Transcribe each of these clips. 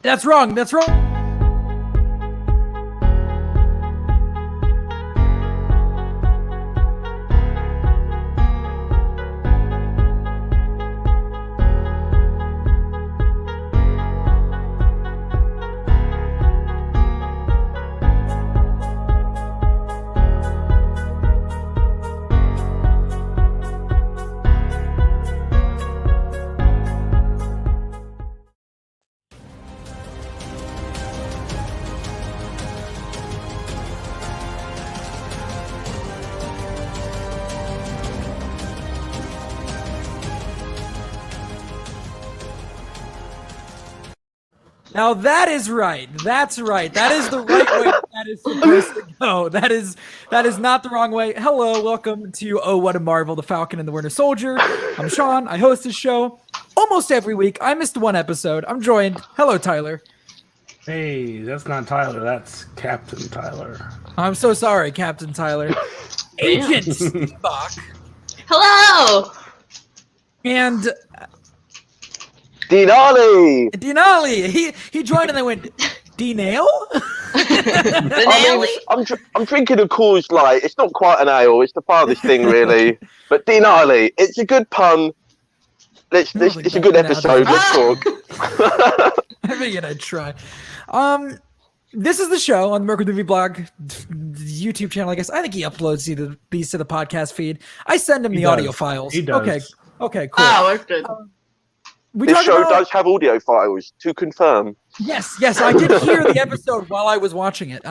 That's wrong. That's wrong. Now that is right. That's right. That is the right way that is supposed to go. That is not the wrong way. Hello, welcome to Oh What a Marvel, the Falcon and the Winter Soldier. I'm Sean. I host this show almost every week. I missed one episode. I'm joined. Hello, Tyler. Hey, that's not Tyler. That's Captain Tyler. I'm so sorry, Captain Tyler. Agent Spock. Hello. And Denali! He joined and they went, D-Nail? I'm drinking a Coors Light. It's not quite an ale. It's the farthest thing, really. But Denali, it's a good pun. It's a good episode. Let's talk. I figured I'd try. This is the show on the Mercury Movie Blog YouTube channel. I guess I think he uploads these to the podcast feed. I send him the audio files. He does. Okay, cool. Oh, that's good. This show does have audio files, to confirm. Yes, I did hear the episode while I was watching it.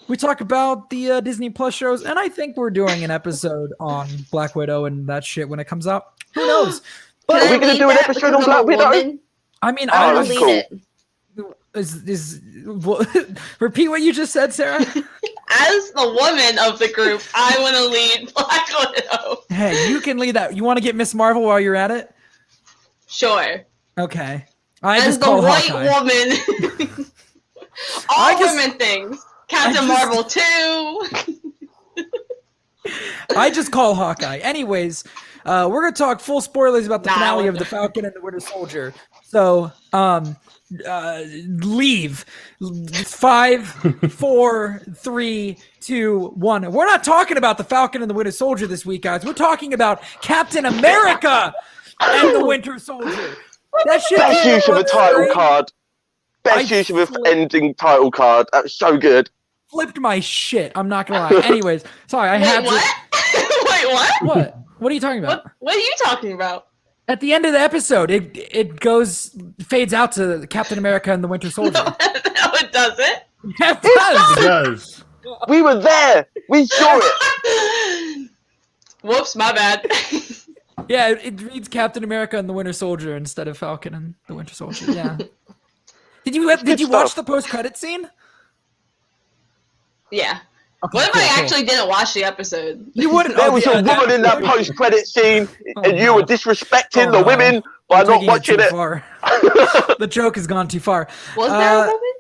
We talk about the Disney Plus shows, and I think we're doing an episode on Black Widow and that shit when it comes out. Who knows? But are we going to do an episode on Black Widow? I mean, I I want was to lead it. Repeat what you just said, Sarah. As the woman of the group, I want to lead Black Widow. Hey, you can lead that. You want to get Miss Marvel while you're at it? Sure. Okay. As the white woman. All women things. Captain Marvel 2. I just call Hawkeye. Anyways, we're going to talk full spoilers about the finale of The Falcon and the Winter Soldier. So, leave. 5, 4, 3, 2, 1. We're not talking about The Falcon and the Winter Soldier this week, guys. We're talking about Captain America and the Winter Soldier. That shit. Best use of a title card. Best use of an ending title card. That was so good. Flipped my shit. I'm not gonna lie. Anyways, sorry, I had what? Wait, what? What? What are you talking about? What are you talking about? At the end of the episode, it fades out to Captain America and the Winter Soldier. No, it doesn't. Yeah, it does. We were there. We saw it. Whoops, my bad. Yeah, it reads Captain America and the Winter Soldier instead of Falcon and the Winter Soldier. Yeah. Did you watch the post-credit scene? Yeah. Okay, what if cool, I cool. actually didn't watch the episode? You wouldn't. There was a woman in that post-credit scene, and you were disrespecting the women by not watching it. The joke has gone too far. Was there a woman?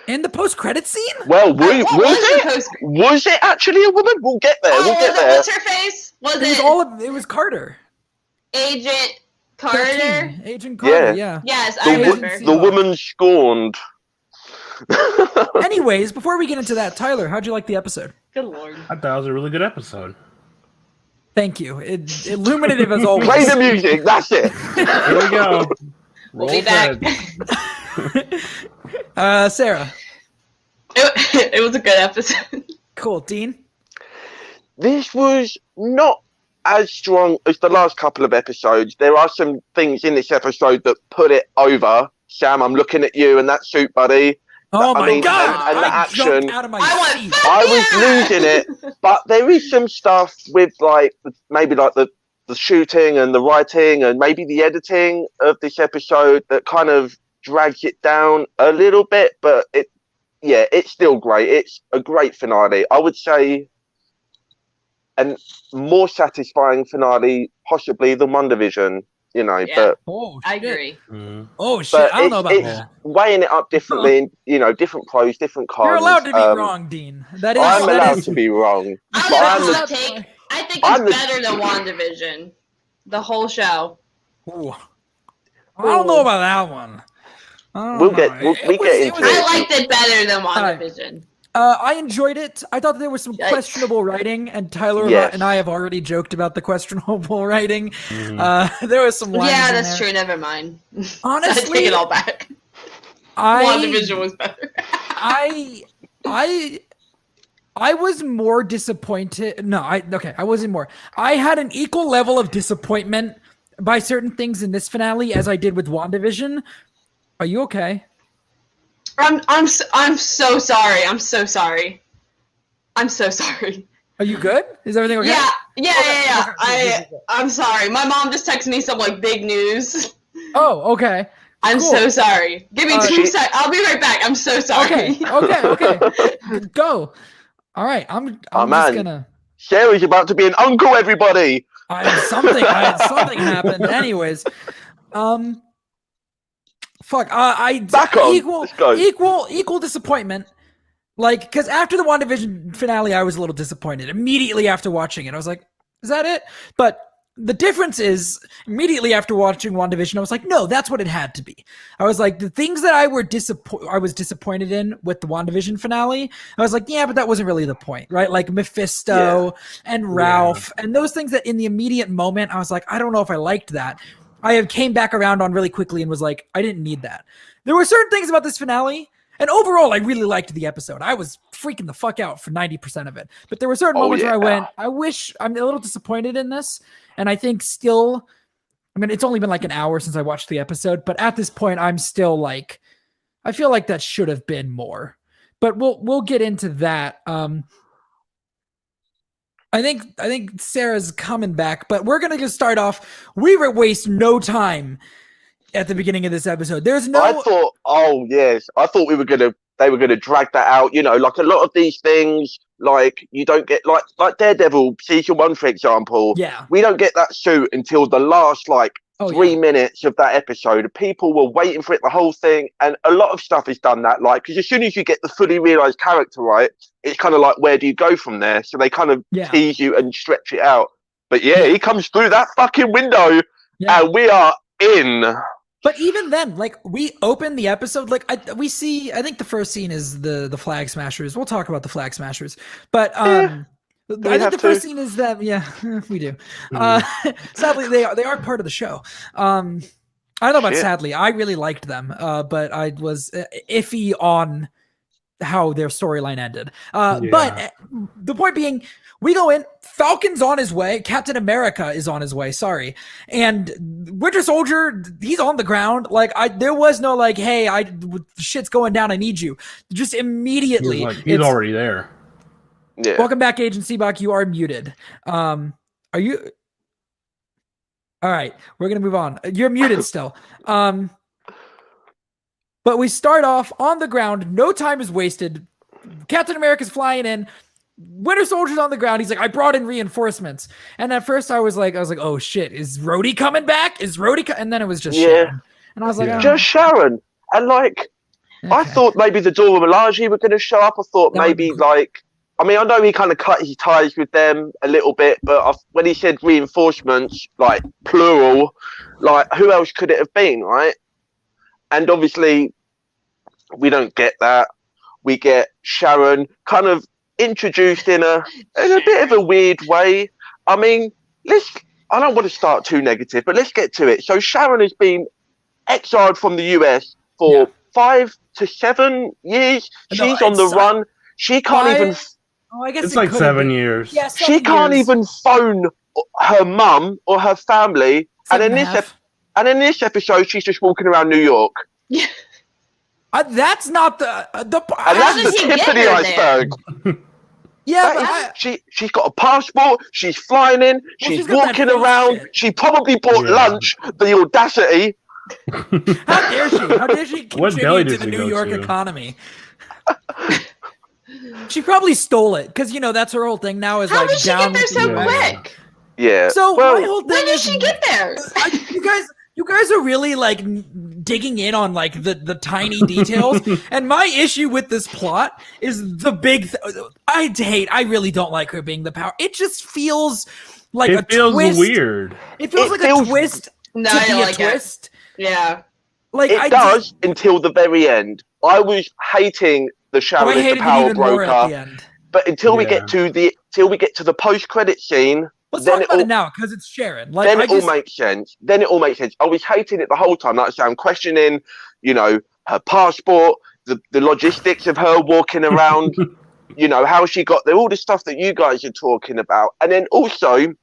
In the post-credit scene? Well, was it actually a woman? We'll get there. We'll get there. What's her face? It was Carter. Agent Carter? 13. Agent Carter, yeah. Yes, I remember. The woman scorned. Anyways, before we get into that, Tyler, how'd you like the episode? Good lord. I thought it was a really good episode. Thank you. Illuminative as always. Play the music. That's it. Here we go. We'll be back. Sarah. It was a good episode. Cool. Dean? This was not as strong as the last couple of episodes. There are some things in this episode that put it over. Sam, I'm looking at you and that suit, buddy. Oh my God! And the action. Out of my seat. I was losing it, but there is some stuff with maybe the shooting and the writing and maybe the editing of this episode that kind of drags it down a little bit. But it's still great. It's a great finale. I would say, and more satisfying finale possibly than WandaVision. But I agree. Oh shit! I don't know about that. Weighing it up differently, different pros, different cons. You're allowed to be wrong, Dean. I'm allowed to be wrong. I think it's better than WandaVision. The whole show. Ooh. I don't know about that one. We'll get into it. I liked it better than WandaVision. I enjoyed it. I thought there was some questionable writing, and Tyler and I have already joked about the questionable writing. There was some lines Yeah, that's true. Never mind. Honestly, I take it all back. WandaVision was better. I was more disappointed. No, I wasn't more. I had an equal level of disappointment by certain things in this finale as I did with WandaVision. Are you okay? I'm so sorry. I'm so sorry. I'm so sorry. Are you good? Is everything okay? Yeah. I'm sorry. My mom just texted me some like big news. Oh, okay. I'm so sorry. Give me 2 seconds. I'll be right back. I'm so sorry. Okay. Go. All right. I'm just gonna. Sherry's about to be an uncle, everybody. I had something happen. Anyways, fuck. Equal disappointment. Like, because after the WandaVision finale, I was a little disappointed. Immediately after watching it, I was like, "Is that it?" But the difference is, immediately after watching WandaVision, I was like, "No, that's what it had to be." I was like, the things that I was disappointed in with the WandaVision finale, I was like, "Yeah, but that wasn't really the point, right?" Like Mephisto and Ralph and those things that in the immediate moment, I was like, "I don't know if I liked that." I came back around on really quickly and was like, I didn't need that. There were certain things about this finale, and overall, I really liked the episode. I was freaking the fuck out for 90% of it. But there were certain moments where I went, I'm a little disappointed in this. And I think still, I mean, it's only been like an hour since I watched the episode, but at this point, I'm still like, I feel like that should have been more. But we'll get into that. I think Sarah's coming back, but we're gonna just start off. We waste no time at the beginning of this episode. There's no. I thought they were gonna drag that out. You know, like a lot of these things, like you don't get like Daredevil season 1, for example. Yeah. We don't get that suit until the last 3 minutes of that episode. People were waiting for it, the whole thing, and a lot of stuff is done that because as soon as you get the fully realized character right, it's kind of like, where do you go from there? So they kind of tease you and stretch it out. But he comes through that fucking window, and we are in. But even then, like, we open the episode, like, we see, I think the first scene is the Flag Smashers. We'll talk about the Flag Smashers. But I think the first scene is them. Yeah, we do. Sadly, they are part of the show. I don't know about sadly. I really liked them, but I was iffy on how their storyline ended. But the point being, we go in, Falcon's on his way, Captain America is on his way, and Winter Soldier, he's on the ground. Like, there was no like, hey, shit's going down, I need you. Just immediately. He's already there. Yeah. Welcome back, Agent Seabach, you are muted. Are you... All right, we're going to move on. You're muted still. But we start off on the ground, no time is wasted. Captain America's flying in. Winter Soldier's on the ground. He's like, I brought in reinforcements. And at first I was like, oh shit, is Rhodey coming back? And then it was just Sharon. And I was like, just Sharon. And I thought maybe the Dora Milaje were going to show up. I thought maybe I mean, I know he kind of cut his ties with them a little bit, but when he said reinforcements, like plural, like who else could it have been, right? And obviously we don't get that. We get Sharon kind of introduced in a bit of a weird way. I mean, I don't want to start too negative, but let's get to it. So Sharon has been exiled from the US for 5 to 7 years. She's on the run. She can't even. Oh, I guess it's like 7 years. Yeah, she can't even phone her mum or her family. And in this episode, she's just walking around New York. Yeah. That's not the. And that's the tip of the iceberg. Yeah, she's got a passport. She's flying in. She's walking around. She probably bought lunch. The audacity. How dare she? How dare she contribute to the New York economy? She probably stole it because that's her whole thing now. Is how like did she down get there so quick? Yeah. So my whole thing when did she get there? You guys are really like digging in on like the tiny details. And my issue with this plot is the big. I really don't like her being the power. It just feels like a twist. Weird. It feels like a twist. No, to I don't be like a twist. It. Yeah. Like it does until the very end. I was hating the Sharon is the power broker, but until we get to the post-credit scene, let's talk about it now because it's Sharon. Like, then it all makes sense. Then it all makes sense. I was hating it the whole time. Like I say, I'm questioning, her passport, the logistics of her walking around, how she got there, all the stuff that you guys are talking about, and then also,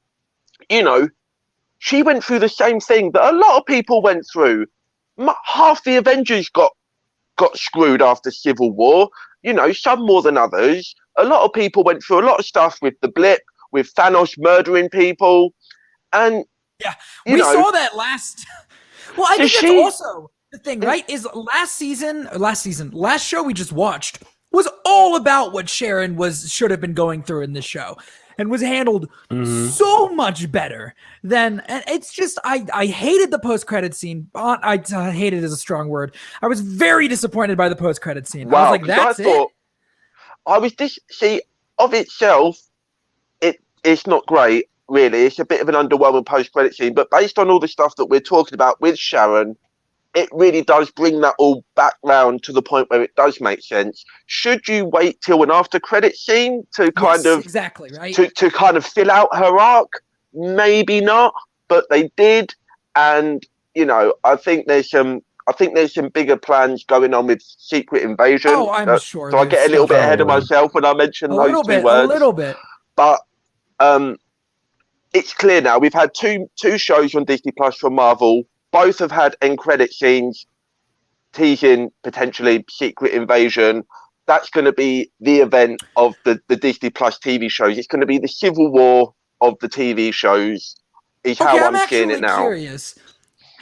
she went through the same thing that a lot of people went through. Half the Avengers got screwed after Civil War, some more than others. A lot of people went through a lot of stuff with the blip, with Thanos murdering people. And we saw that last. Well, I think that's also the thing, right? Is last show we just watched was all about what Sharon should have been going through in this show. And was handled so much better than. And it's just I hated the post-credit scene. I hated is a strong word. I was very disappointed by the post-credit scene. Wow, I was like, that's it. I was of itself, it's not great, really. It's a bit of an underwhelming post-credit scene. But based on all the stuff that we're talking about with Sharon, it really does bring that all back round to the point where it does make sense. Should you wait till an after credit scene to kind of exactly right to kind of fill out her arc? Maybe not, but they did, and I think there's some bigger plans going on with Secret Invasion. Oh, I'm sure. So I get a little bit ahead of myself when I mention those two words. A little bit. But it's clear now. We've had two shows on Disney Plus from Marvel. Both have had end credit scenes teasing potentially Secret Invasion. That's going to be the event of the Disney Plus TV shows. It's going to be the Civil War of the TV shows. Is how I'm seeing it now. Curious.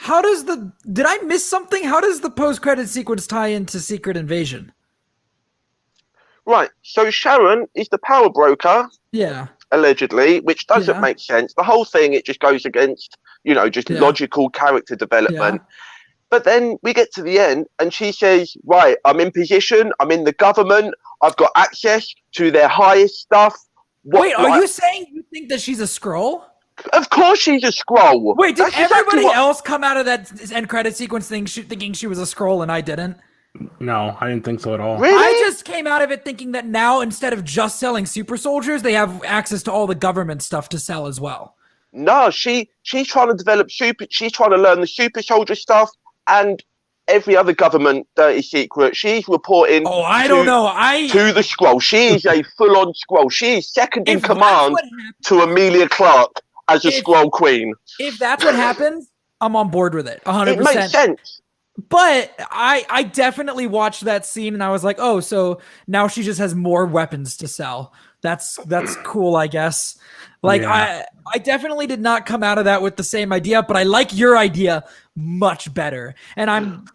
Did I miss something? How does the post-credit sequence tie into Secret Invasion? Right. So Sharon is the power broker. Yeah. Allegedly, which doesn't make sense. The whole thing, it just goes against, logical character development. Yeah. But then we get to the end and she says, right, I'm in position. I'm in the government. I've got access to their highest stuff. Wait, are you saying you think that she's a Skrull? Of course she's a Skrull. Wait, did everybody else come out of that end credit sequence thinking she was a Skrull and I didn't? No, I didn't think so at all. Really? I just came out of it thinking that now, instead of just selling super soldiers, they have access to all the government stuff to sell as well. No, she's trying to develop she's trying to learn the super soldier stuff and every other government dirty secret. She's reporting to the Skrull. She is a full-on Skrull. She is second in command to Amelia Clark as a Skrull queen. If that's what happens, I'm on board with it. 100%. It makes sense. But I definitely watched that scene and I was like, oh, so now she just has more weapons to sell. That's cool, I guess. Like, I definitely did not come out of that with the same idea, but I like your idea much better. And I'm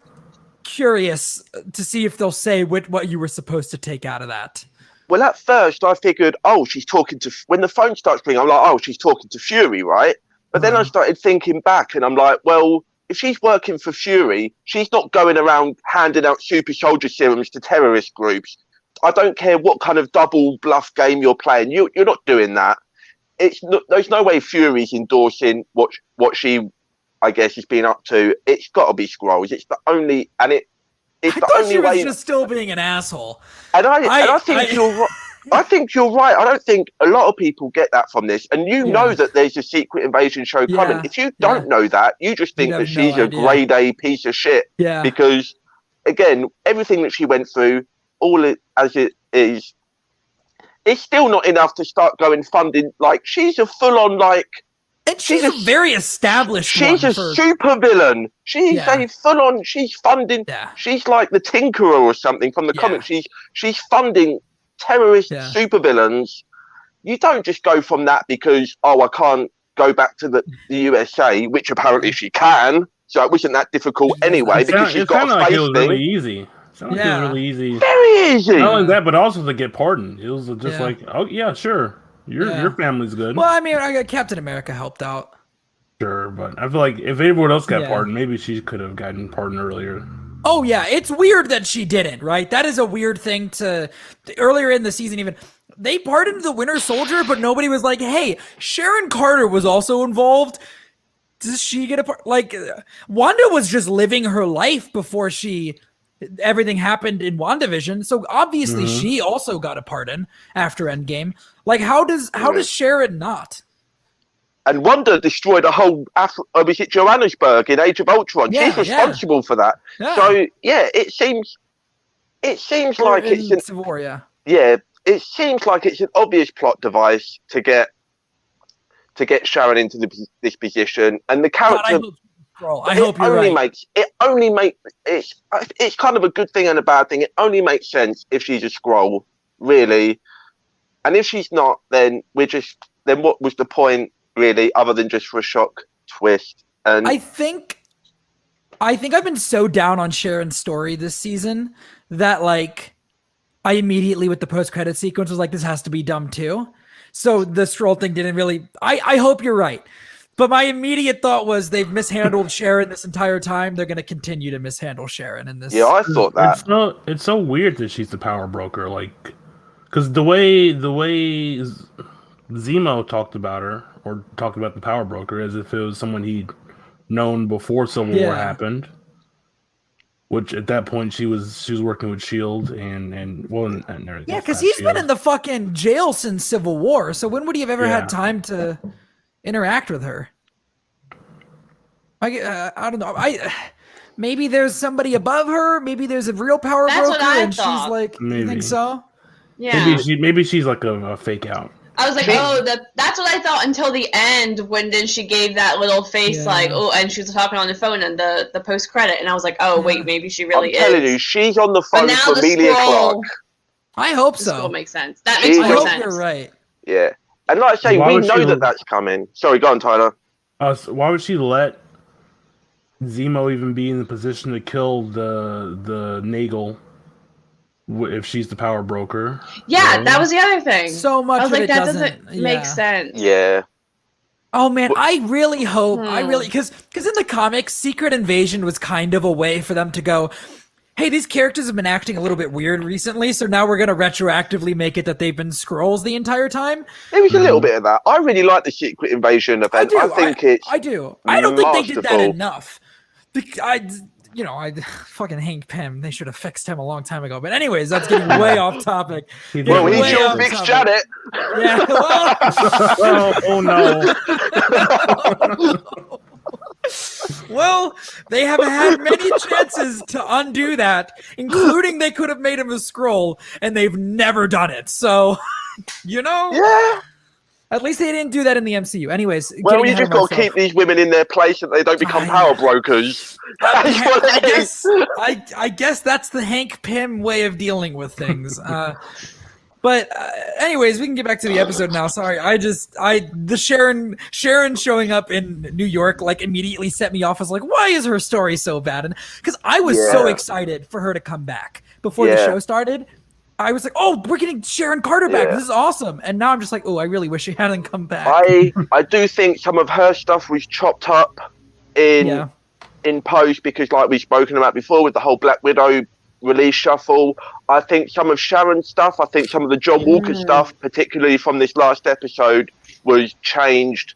curious to see if they'll say what you were supposed to take out of that. Well, at first I figured, she's talking to, when the phone starts ringing, I'm like, she's talking to Fury, right? But then I started thinking back and I'm like, well, if she's working for Fury, she's not going around handing out super soldier serums to terrorist groups. I don't care what kind of double bluff game you're playing. You're not doing that. There's no way Fury's endorsing what she, I guess, has been up to. It's got to be Skrulls. It's the only, and it's the only way. She was just still being an asshole. And I think you're right. I think you're right. I don't think a lot of people get that from this. And you know that there's a Secret Invasion show coming. If you don't know that, you just think that she's a grade A piece of shit. Yeah. Because, again, everything that she went through, as it is, it's still not enough to start going funding. Like, she's a full-on, like... And she's a very established She's a super villain. She's a full-on... She's funding... Yeah. She's like the Tinkerer or something from the comics. She's funding terrorist supervillains. You don't just go from that because, I can't go back to the USA, which apparently she can. So it wasn't that difficult anyway because she's got a face thing. Really easy. Sounds like it was really easy. Very easy. Not only that, but also to get pardoned. It was just like, oh yeah, sure, your family's good. Well, I mean, I got Captain America helped out. Sure, but I feel like if anyone else got pardoned, maybe she could have gotten pardoned earlier. Oh yeah, it's weird that she didn't. Right, that is a weird thing to. Earlier in the season, even they pardoned the Winter Soldier, but nobody was like, "Hey, Sharon Carter was also involved." does she get a part? Like, Wanda was just living her life before everything happened in WandaVision. So obviously she also got a pardon after Endgame. Like, how does Sharon not? And Wanda destroyed a whole was it Johannesburg in Age of Ultron? Yeah, She's responsible for that. Yeah. So it seems like it's an Civil War, yeah. Yeah, it seems like it's an obvious plot device to get Sharon into this position, and the character. I hope you're right. It's kind of a good thing and a bad thing. It only makes sense if she's a Skrull, really, and if she's not, then what was the point, really, other than just for a shock twist? And I think I've been so down on Sharon's story this season that like I immediately with the post-credit sequence was like, this has to be dumb too. So the Skrull thing didn't really. I hope you're right. But my immediate thought was they've mishandled Sharon this entire time. They're going to continue to mishandle Sharon in this. Yeah, I thought that. It's so weird that she's the power broker, like, because the way Zemo talked about her or talked about the power broker as if it was someone he'd known before Civil War happened. Which at that point she was working with Shield and everything. Yeah, because he's been in the fucking jail since Civil War. So when would he have ever had time to interact with her? I don't know. Maybe there's somebody above her. Maybe there's a real power broker, and she's like, you think so? Yeah. Maybe she's like a fake out. I was like, that's what I thought until the end when then she gave that little face like, and she was talking on the phone and the post credit, and I was like, oh wait, maybe she really is. I'm telling you, she's on the phone for Emilia Clarke. I hope so. That makes sense. That makes more sense. I hope you're right. Yeah, and like I say, we know that's coming. Sorry, go on, Tyler. Why would she let Zemo even be in the position to kill the Nagel? If she's the power broker. Yeah, that was the other thing. So much I was of like, it that doesn't make sense. Yeah. Oh man, I really hope, because in the comics, Secret Invasion was kind of a way for them to go, hey, these characters have been acting a little bit weird recently, so now we're going to retroactively make it that they've been Skrulls the entire time. There was a little bit of that. I really like the Secret Invasion event. I think it's I do. I don't think they did that enough. I fucking Hank Pym. They should have fixed him a long time ago. But anyways, that's getting way off topic. Well, he sure fixed Janet. Yeah. Oh no. Well, they have had many chances to undo that, including they could have made him a Skrull, and they've never done it. So, Yeah. At least they didn't do that in the MCU. Anyways, well, you just got to keep these women in their place so they don't become power brokers. I guess that's the Hank Pym way of dealing with things. But anyways, we can get back to the episode now. Sorry, the Sharon showing up in New York like immediately set me off. I was like, why is her story so bad? And because I was so excited for her to come back before the show started. I was like, oh, we're getting Sharon Carter back. Yeah. This is awesome. And now I'm just like, oh, I really wish she hadn't come back. I do think some of her stuff was chopped up in post because, like we've spoken about before, with the whole Black Widow release shuffle. I think some of Sharon's stuff, I think some of the John Walker stuff, particularly from this last episode, was changed.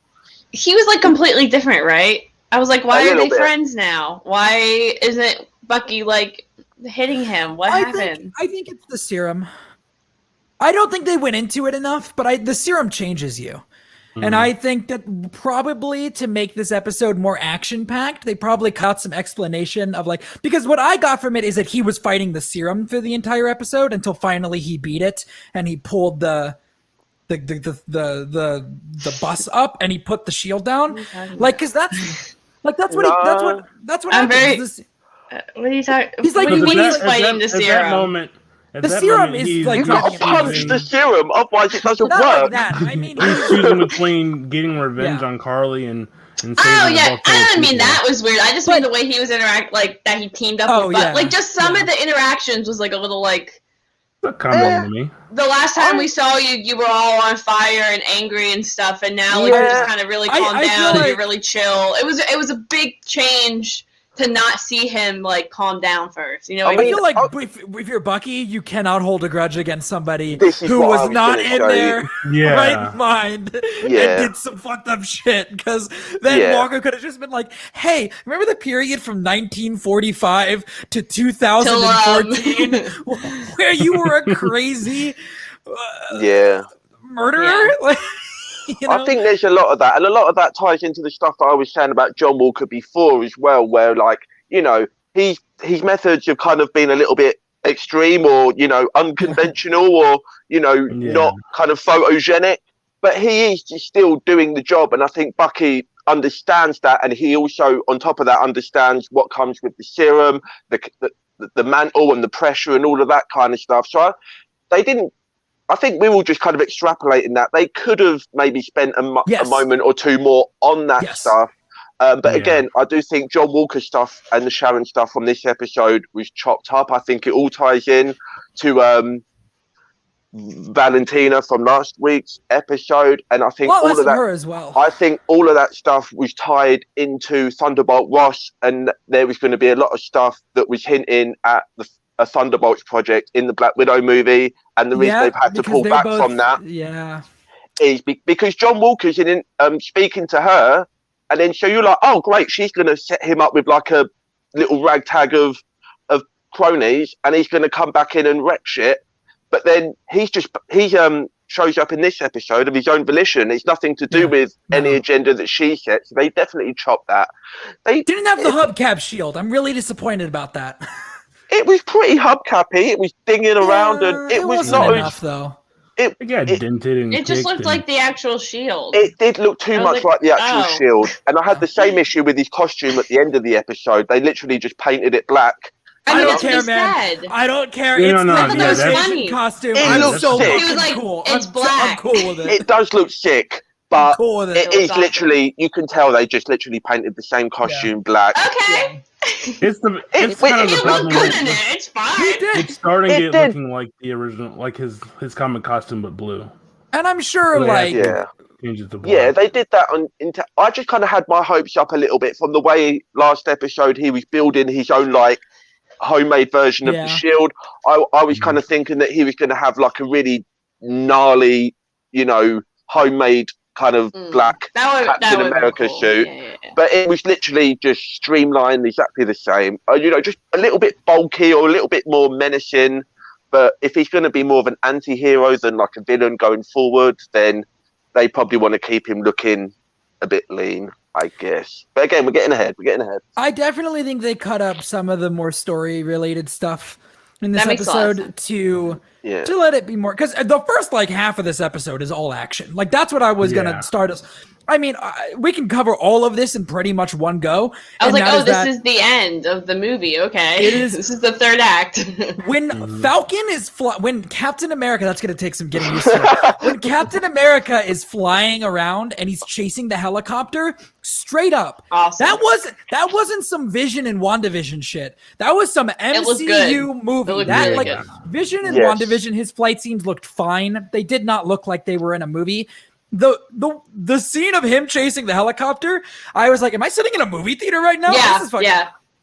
He was like completely different, right? I was like, why are they friends now? Why isn't Bucky like hitting him? What happened? I think it's the serum. I don't think they went into it enough, but the serum changes you. And I think that probably to make this episode more action-packed, they probably cut some explanation of because what I got from it is that he was fighting the serum for the entire episode until finally he beat it and he pulled the bus up and he put the shield down. Because that's what I'm happens. What are you talking? He's like, he's fighting the serum. At that moment, the serum is you can't punch the serum, otherwise it doesn't work. Like that. I mean, he's choosing between getting revenge on Carly and saving I don't mean that was weird. I just mean the way he was that he teamed up with Buck. Just some of the interactions was a little to me. The last time we saw you, you were all on fire and angry and stuff, and now you're just kind of really calmed down and you're really chill. It was a big change to not see him like calm down first. You know, I what I mean? feel like if you're Bucky, you cannot hold a grudge against somebody This is who what I was was not gonna in say. their Yeah. right mind and did some fucked up shit. Because then Walker could have just been like, "Hey, remember the period from 1945 to 2014 where you were a crazy murderer?" Yeah. Like, you know? I think there's a lot of that, and a lot of that ties into the stuff that I was saying about John Walker before as well, where like, you know, his methods have kind of been a little bit extreme or, you know, unconventional or, you know, not kind of photogenic, but he is just still doing the job. And I think Bucky understands that, and he also, on top of that, understands what comes with the serum, the mantle and the pressure and all of that kind of stuff. So I think we were just kind of extrapolating that. They could have maybe spent a moment or two more on that stuff. But again, I do think John Walker stuff and the Sharon stuff from this episode was chopped up. I think it all ties in to Valentina from last week's episode. And I think all of that, her as well. I think all of that stuff was tied into Thunderbolt Ross, and there was going to be a lot of stuff that was hinting at a Thunderbolts project in the Black Widow movie, and the reason they've had to pull back from that is because John Walker's in speaking to her, and then so you're like, oh great, she's going to set him up with like a little ragtag of cronies, and he's going to come back in and wreck shit. But then he shows up in this episode of his own volition. It's nothing to do with any agenda that she sets. They definitely chopped that. They didn't have the hubcap shield. I'm really disappointed about that. It was pretty hubcappy. It was dinging around, and it was not enough though. It dented and it just looked like the actual shield. It did look too much like the actual shield, and I had the same issue with his costume at the end of the episode. They literally just painted it black. I don't care, man. I don't care. It's the funny costume. I'm so sick. He was like, cool. It's black. I'm cool with it. It does look sick, but cool with it is literally, you can tell they just literally painted the same costume black. Okay. It's kind of the problem. It's fine. It's starting to get looking like the original, like his comic costume, but blue. And I'm sure, changes to black. Yeah, they did that I just kind of had my hopes up a little bit from the way last episode he was building his own like homemade version of the shield. I was kind of thinking that he was going to have like a really gnarly, you know, homemade kind of black Captain America suit. But it was literally just streamlined, exactly the same. You know, just a little bit bulky or a little bit more menacing. But if he's going to be more of an anti-hero than like a villain going forward, then they probably want to keep him looking a bit lean, I guess. But again, we're getting ahead. I definitely think they cut up some of the more story-related stuff in this episode to let it be more, because the first like half of this episode is all action. Like that's what I was gonna start us. I mean, we can cover all of this in pretty much one go. I was like, this is the end of the movie. Okay, it is. This is the third act. When Falcon is when Captain America, that's gonna take some getting used to. When Captain America is flying around and he's chasing the helicopter, straight up, awesome. That wasn't some Vision and WandaVision shit. That was some MCU movie. That really like good. Vision and WandaVision, his flight scenes looked fine. They did not look like they were in a movie. The scene of him chasing the helicopter, I was like, am I sitting in a movie theater right now?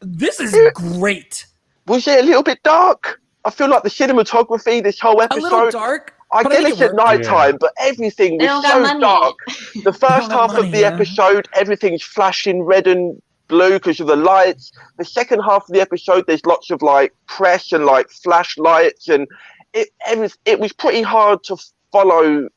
This is great. Was it a little bit dark? I feel like the cinematography, this whole episode, a little dark. I get it's at night time, but everything was so dark. The first half of the episode, everything's flashing red and blue because of the lights. The second half of the episode, there's lots of like press and like flashlights, and it was pretty hard to follow.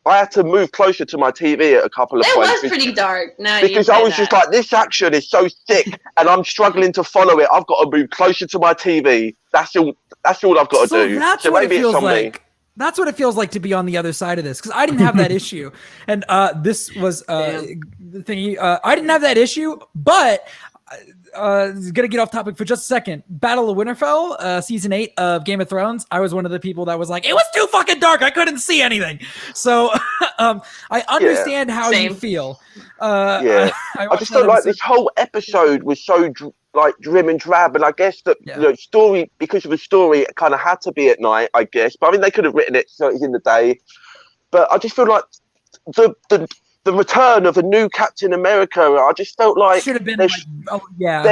I had to move closer to my TV at a couple of points. It was pretty dark. Because I was just like, this action is so thick, and I'm struggling to follow it. I've got to move closer to my TV. That's all I've got to do. That's what it feels like. That's what it feels like to be on the other side of this, because I didn't have that issue, and this was the thingy. I didn't have that issue, but. Gonna get off topic for just a second. Battle of Winterfell, season 8 of Game of Thrones. I was one of the people that was like, it was too fucking dark. I couldn't see anything. So I understand how you feel. I just felt like this whole episode was so like grim and drab, and I guess that the story, because of the story, it kind of had to be at night, I guess. But I mean, they could have written it so it's in the day. But I just feel like the the return of a new Captain America. I just felt like should have been there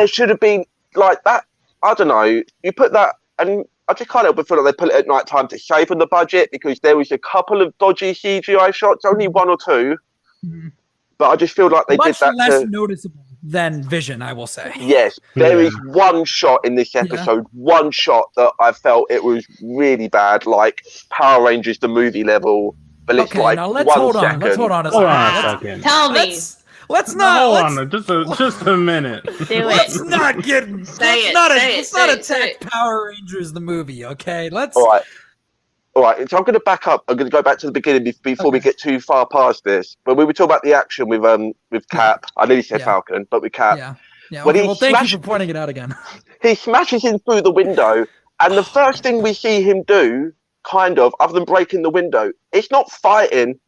should have been like that. I don't know. You put that, and I just can't help but feel like they put it at night time to save on the budget because there was a couple of dodgy CGI shots, only one or two. Mm-hmm. But I just feel like they did that less noticeable than Vision, I will say. Yes, there is one shot in this episode, one shot that I felt it was really bad, like Power Rangers the movie level. But it's like now let's 1 hold on. second. Let's hold on a second. Tell me. Let's not. Hold on, just a minute. Let's not get. Let's not attack Power Rangers the movie, okay? Let's. All right. So I'm going to back up. I'm going to go back to the beginning before we get too far past this. But we were talking about the action with Cap. I nearly said Falcon, but with Cap. Yeah. Okay, well, thank you for pointing it out again. He smashes in through the window, and the first thing we see him do, kind of, other than breaking the window, it's not fighting.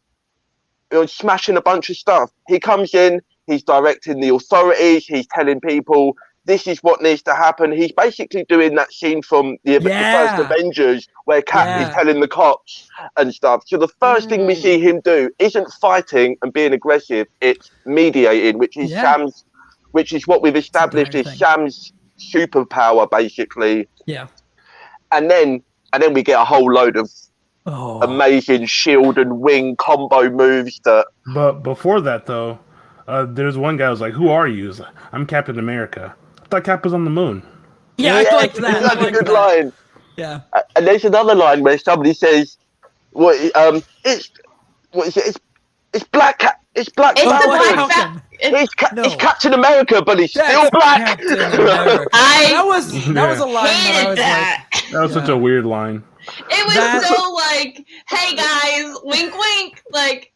Smashing a bunch of stuff. He comes in. He's directing the authorities. He's telling people this is what needs to happen. He's basically doing that scene from the first Avengers where Cap is telling the cops and stuff. So the first thing we see him do isn't fighting and being aggressive. It's mediating, which is Sam's, which is what we've established is Sam's superpower, basically. Yeah. And then we get a whole load of amazing shield and wing combo moves that. But before that, though, there's one guy who was like, "Who are you?" He's like, "I'm Captain America." I thought Cap was on the moon. Yeah, I liked that. That's a good line. Yeah. And there's another line where somebody says, it's Black Cat. It's Black Falcon. It's Captain America, but he's still black." That was a line that I was like, that was such a weird line. It was so like, "Hey guys, wink, wink." Like,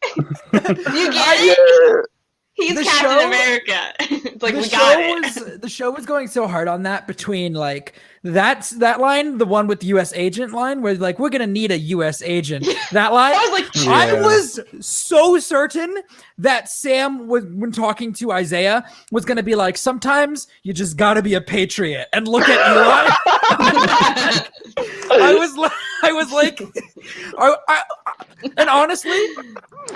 you get it? He's Captain America. It's like, we got it. The show was going so hard on that between like that line, the one with the U.S. agent line, where like we're gonna need a U.S. agent. That line, I was so certain that Sam was, when talking to Isaiah, was gonna be like, sometimes you just gotta be a patriot and look at Eli. I was like, and honestly,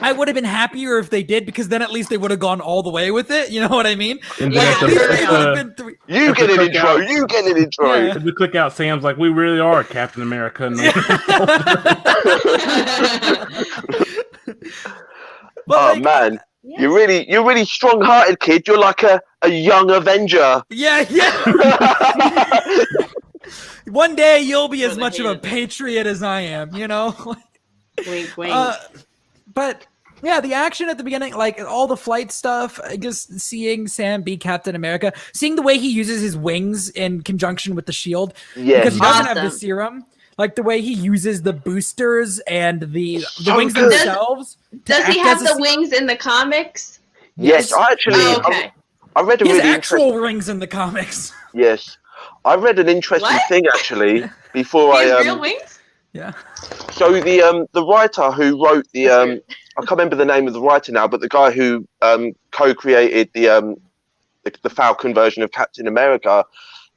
I would have been happier if they did, because then at least they would have gone all the way with it. You know what I mean? And you get an intro. You get an intro. Yeah. We click out. Sam's like, "We really are Captain America." Man, you're really strong-hearted, kid. You're like a young Avenger. Yeah. One day you'll be as much of a patriot as I am, you know? Wink, wink. But yeah, the action at the beginning, like all the flight stuff, I guess seeing Sam be Captain America, seeing the way he uses his wings in conjunction with the shield, because he doesn't have the serum, like the way he uses the boosters and the wings themselves. Does he have the wings in the comics? Yes, I actually. I read a he has really actual rings in the comics. Yes, I read an interesting thing actually before real wings? Yeah. So the writer who wrote the I can't remember the name of the writer now, but the guy who co-created the Falcon version of Captain America,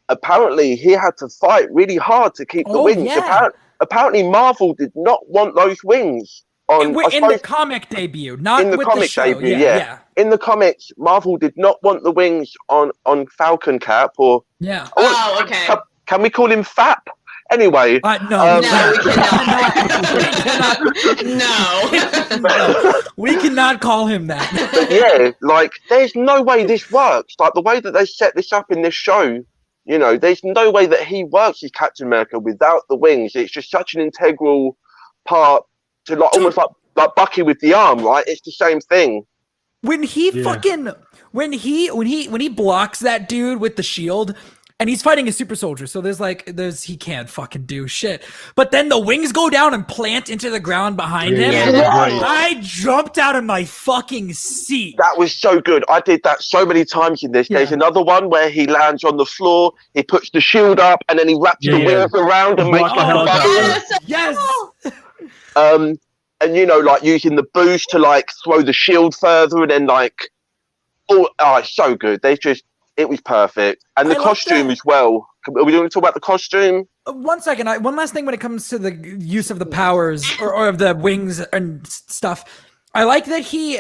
apparently he had to fight really hard to keep the wings. Yeah. Apparently Marvel did not want those wings on in the comic debut, not in the with comic the show. debut. Yeah. In the comics, Marvel did not want the wings on Falcon Cap or okay. Can we call him Fap? Anyway, no, we cannot. No, we cannot call him that. But yeah, like there's no way this works. Like the way that they set this up in this show, you know, there's no way that he works as Captain America without the wings. It's just such an integral part to like almost like Bucky with the arm, right? It's the same thing. When he when he blocks that dude with the shield. And he's fighting a super soldier, so he can't fucking do shit. But then the wings go down and plant into the ground behind him. I jumped out of my fucking seat. That was so good. I did that so many times in this. There's another one where he lands on the floor, he puts the shield up, and then he wraps the wings around and makes the Yes. And you know, like using the boost to like throw the shield further, and then like, it's so good. It was perfect. And the costume as well. Are we going to talk about the costume? 1 second. One last thing when it comes to the use of the powers or of the wings and stuff. I like that he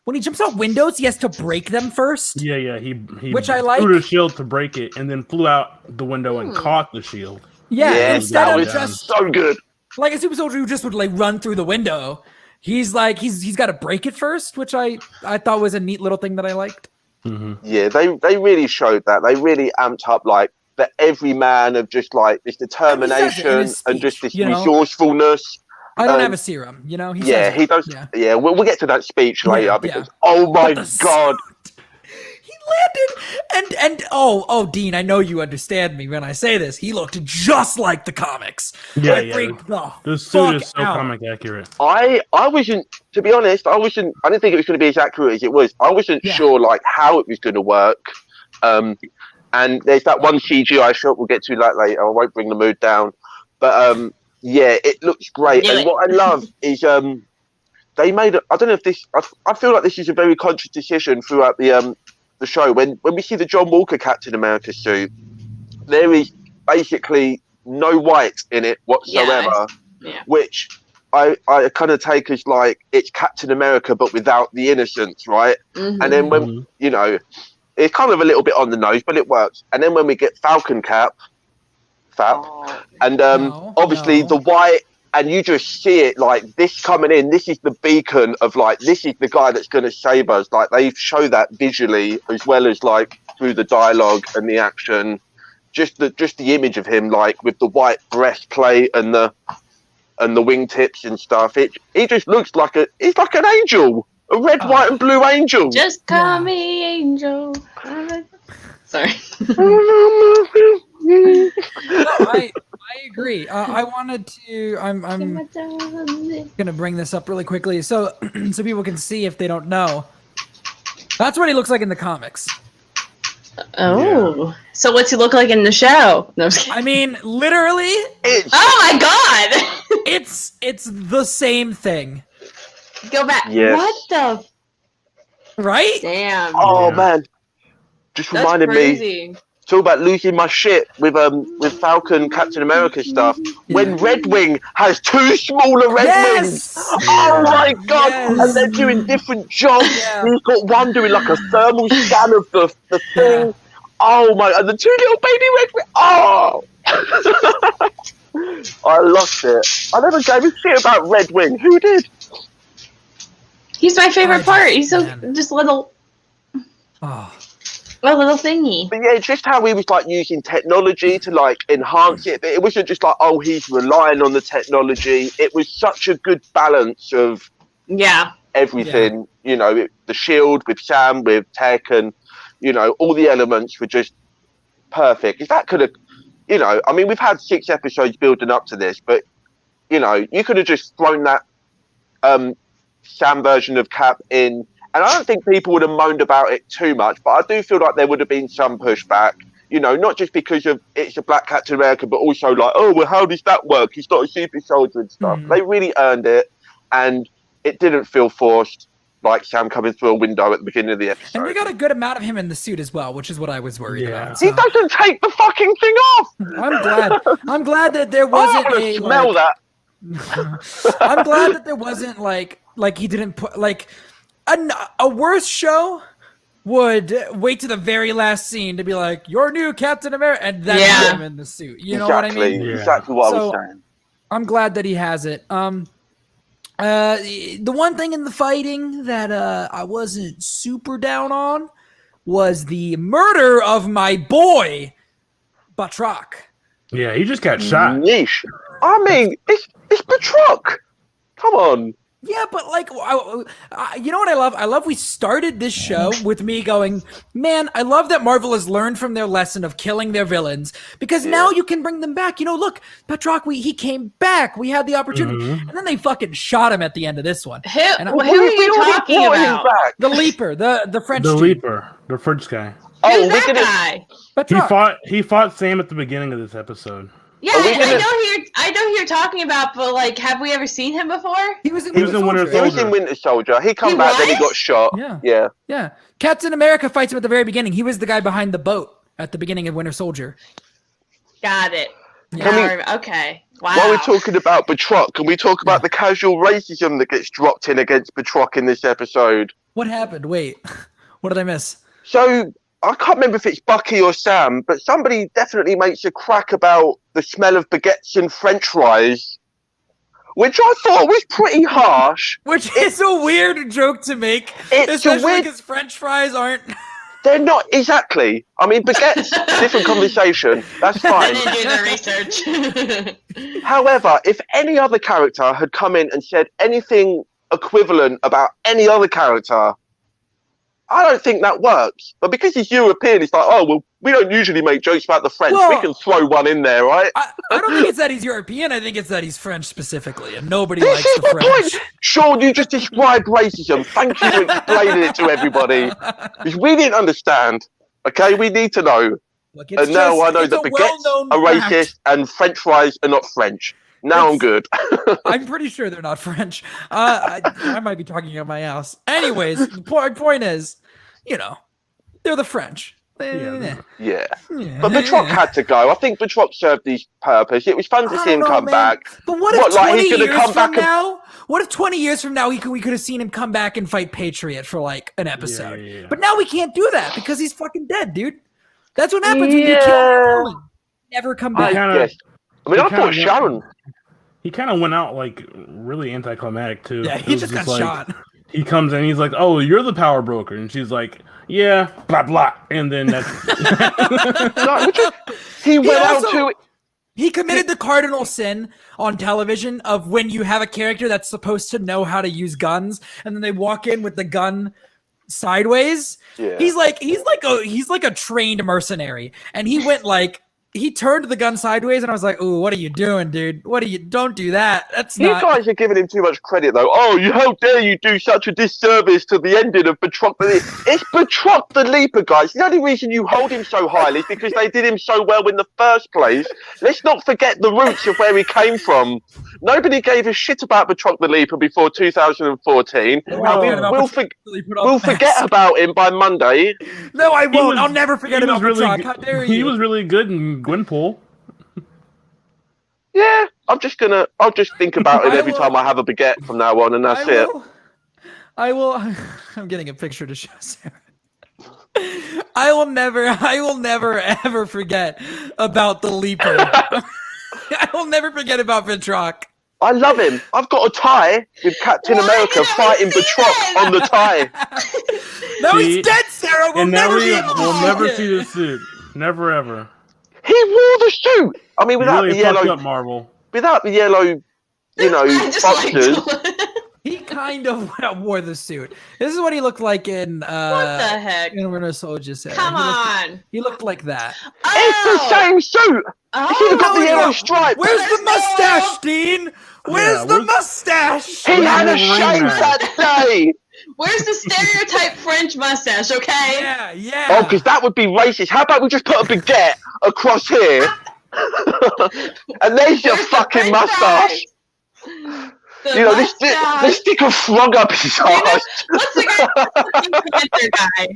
when he jumps out windows, he has to break them first. Yeah. He Which I like. threw the shield to break it, and then flew out the window and caught the shield. Yeah, instead that of was just so good. like a super soldier who just would like run through the window. He's like he's got to break it first, which I thought was a neat little thing that I liked. Mm-hmm. Yeah, they really showed that. They really amped up like the everyman of just like this determination and just this resourcefulness. I don't have a serum, you know. He does. Yeah, we'll get to that speech later because oh my god. He landed and Dean, I know you understand me when I say this. He looked just like the comics. Yeah. The suit is so comic accurate. I wasn't, to be honest, I didn't think it was going to be as accurate as it was. I wasn't sure like how it was going to work. And there's that one CGI shot we'll get to that later. I won't bring the mood down, but yeah, it looks great. And what I love is they made it. I don't know if this. I feel like this is a very conscious decision throughout the show. When we see the John Walker Captain America suit, there is basically no white in it whatsoever, which I kind of take as like it's Captain America but without the innocence, right? Mm-hmm. And then when it's kind of a little bit on the nose, but it works. And then when we get Falcon Cap, and obviously the white, and you just see it like this coming in. This is the beacon of like, this is the guy that's going to save us. Like they show that visually as well as like through the dialogue and the action. Just the image of him like with the white breastplate and the wingtips and stuff. He just looks like he's like an angel, a red, white, and blue angel. Just call me Angel. Sorry. No, I agree. I wanted to. I'm gonna bring this up really quickly so people can see if they don't know. That's what he looks like in the comics. Oh, so what's he look like in the show? No, I mean, literally. Oh my god! It's the same thing. Go back. Yes. What the? Right? Damn. Oh man, just reminded me. Talk about losing my shit with Falcon, Captain America stuff. When Red Wing has two smaller Red Wings. Oh my god! Yes. And they're doing different jobs. Yeah. He's got one doing like a thermal scan of the thing. Oh my! And the two little baby Red Wings. Oh! I lost it. I never gave a shit about Red Wing. Who did? He's my favorite part. He's so just little. Oh. A little thingy. But yeah, just how he was like using technology to like enhance it. But it wasn't just like, oh, he's relying on the technology. It was such a good balance of everything. You know, the shield with Sam, with Tech, and you know, all the elements were just perfect. If that could have, you know, I mean, we've had 6 episodes building up to this, but you know, you could have just thrown that Sam version of Cap in. And I don't think people would have moaned about it too much, but I do feel like there would have been some pushback, you know, not just because of it's a black Captain America, but also like, oh, well, how does that work? He's not a super soldier and stuff. They really earned it, and it didn't feel forced, like Sam coming through a window at the beginning of the episode. And we got a good amount of him in the suit as well, which is what I was worried about. So. He doesn't take the fucking thing off! I'm glad that there wasn't smell that. I'm glad that there wasn't like he didn't put like a worse show would wait to the very last scene to be like your new Captain America and then put him in the suit. You know what I mean? Yeah. Exactly what I was saying. I'm glad that he has it. The one thing in the fighting that I wasn't super down on was the murder of my boy Batroc. Yeah, he just got shot. Yeesh. I mean, it's Batroc. Come on. Yeah, but like, you know what I love? I love we started this show with me going, man, I love that Marvel has learned from their lesson of killing their villains because now you can bring them back. You know, look, Batroc, he came back. We had the opportunity. And then they fucking shot him at the end of this one. Who are you talking about? The Leaper, the French The dude. Leaper, the French guy. Who's that guy? Batroc. He fought Sam at the beginning of this episode. Yeah, I know who you're talking about, but like, have we ever seen him before? He was in Winter Soldier. He was in Winter Soldier. He come back, then he got shot. Yeah. Captain America fights him at the very beginning. He was the guy behind the boat at the beginning of Winter Soldier. Got it. Yeah. Okay. Wow. While we're talking about Batroc, can we talk about the casual racism that gets dropped in against Batroc in this episode? What happened? Wait, what did I miss? So, I can't remember if it's Bucky or Sam, but somebody definitely makes a crack about the smell of baguettes and French fries, which I thought was pretty harsh. Which is a weird joke to make, especially because French fries aren't... They're not, exactly. I mean, baguettes, different conversation. That's fine. I didn't do the research. However, if any other character had come in and said anything equivalent about any other character, I don't think that works. But because he's European, it's like, oh, well, we don't usually make jokes about the French. Well, we can throw one in there, right? I don't think it's that he's European. I think it's that he's French specifically, and nobody likes the French. Point. Sean, you just described racism. Thank you for explaining it to everybody. Because we didn't understand. Okay, we need to know. Look, And now I know that baguettes are racist and French fries are not French. Now I'm good. I'm pretty sure they're not French. I might be talking out my ass. Anyways, the point is, they're the French. Yeah. But Batroc had to go. I think Batroc served his purpose. It was fun to see him come back. But what if 20 years from now? What if 20 years from now we could have seen him come back and fight Patriot for like an episode? Yeah. But now we can't do that because he's fucking dead, dude. That's what happens when you kill him. Never come back. I thought Sharon. He kind of went out like really anticlimactic too. Yeah, he just got shot. He comes in, he's like, "Oh, you're the power broker," and she's like, "Yeah, blah blah," and then that's. He went out to. He committed the cardinal sin on television of when you have a character that's supposed to know how to use guns, and then they walk in with the gun sideways. Yeah. He's like a trained mercenary, and he went like. He turned the gun sideways, and I was like, "Ooh, what are you doing, dude? Don't do that. That's not." You guys are giving him too much credit, though. Oh, how dare you do such a disservice to the ending of Batroc the Leaper? It's Batroc the Leaper, guys. The only reason you hold him so highly is because they did him so well in the first place. Let's not forget the roots of where he came from. Nobody gave a shit about Batroc the Leaper before 2014. We'll forget about him by Monday. No, I won't. I'll never forget about Batroc. How dare you? He was really good in Gwenpool. Yeah, I'll just think about it every time I have a baguette from now on, and that's it. I will. I'm getting a picture to show Sarah. I will never ever forget about the Leaper. I will never forget about Batroc. I love him. I've got a tie with Captain America fighting Batroc on the tie. No, he's dead, Sarah. We'll never see the suit. Never ever. He wore the suit. I mean, without really the yellow up Marvel. Without the yellow, boxers. He kind of wore the suit. This is what he looked like in what the heck? In Winter Soldier. Come on. He looked like that. Oh. It's the same suit. Oh, he should have got the yellow stripe. Where's the mustache, Dean? Where's the mustache? He had a shave that day. Where's the stereotype French mustache, okay? Yeah. Oh, because that would be racist. How about we just put a baguette across here? And there's your fucking mustache. They stick a frog up his ass. What's the guy?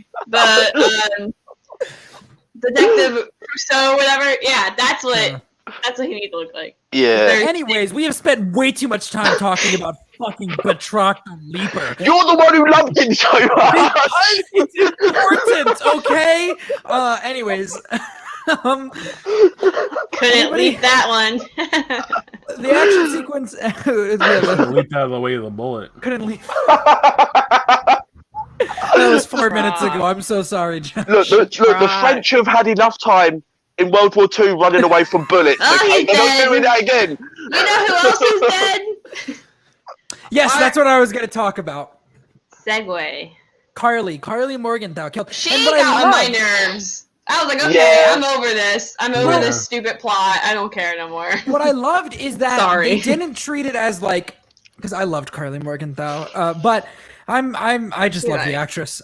The Detective Crusoe, whatever. Yeah, that's what he needs to look like. Yeah. Anyways, we have spent way too much time talking about fucking Batroc the Leaper. You're the one who loved him so much. It's important, okay? Anyways. Couldn't leave that one. The action sequence leaped out of the way of the bullet. Couldn't leave. That was 4 minutes ago. I'm so sorry, Josh. Look, the French have had enough time in World War II running away from bullets. Okay? They're not doing that again. You know who else is dead? Yes, that's what I was going to talk about. Segue. Carly Morgenthau killed. She got on my nerves. I was like, okay, I'm over this. I'm over this stupid plot. I don't care no more. What I loved is that they didn't treat it as like, because I loved Carly Morgenthau, but I just love the actress.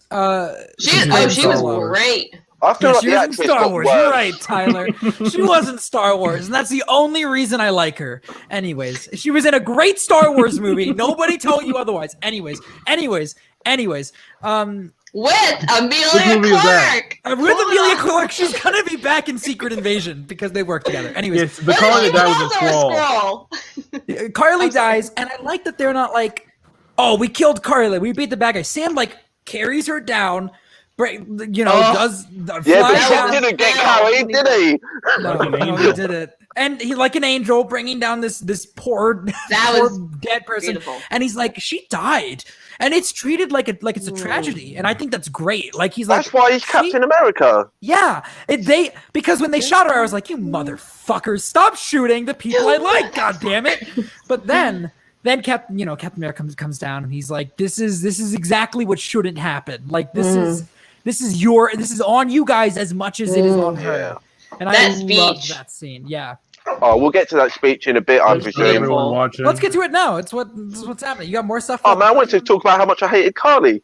She was great. I feel like she was in Star Wars. You're right, Tyler. She was in Star Wars, and that's the only reason I like her. Anyways, she was in a great Star Wars movie. Nobody told you otherwise. Anyways. With Which Amelia movie is that? Clark. With Amelia Clark, she's gonna be back in Secret Invasion because they work together. Anyways, Yes, the Carly that was a Also scroll. Carly I'm sorry. dies, and I like that they're not like, oh, we killed Carly, we beat the bad guy. Sam like carries her down, does Yeah, but fly Sam down. didn't get carried, did he? No, Like an no, he angel. did it. And he like an angel bringing down this poor, That poor was dead person. beautiful. And he's like, she died. And it's treated like it's a tragedy. And I think that's great. Like he's like, That's why he's she- Captain America. Yeah. Because when they shot her, I was like, you motherfuckers, stop shooting the people I like, god damn it. But then Captain America comes down and he's like, this is exactly what shouldn't happen. Like this is on you guys as much as it is on her. And That I love speech. that scene. Yeah. Oh, we'll get to that speech in a bit, I That's presume. beautiful. Everyone watching. Let's get to it now. This is what's happening. You got more stuff? Oh man, I wanted to talk about how much I hated Carly.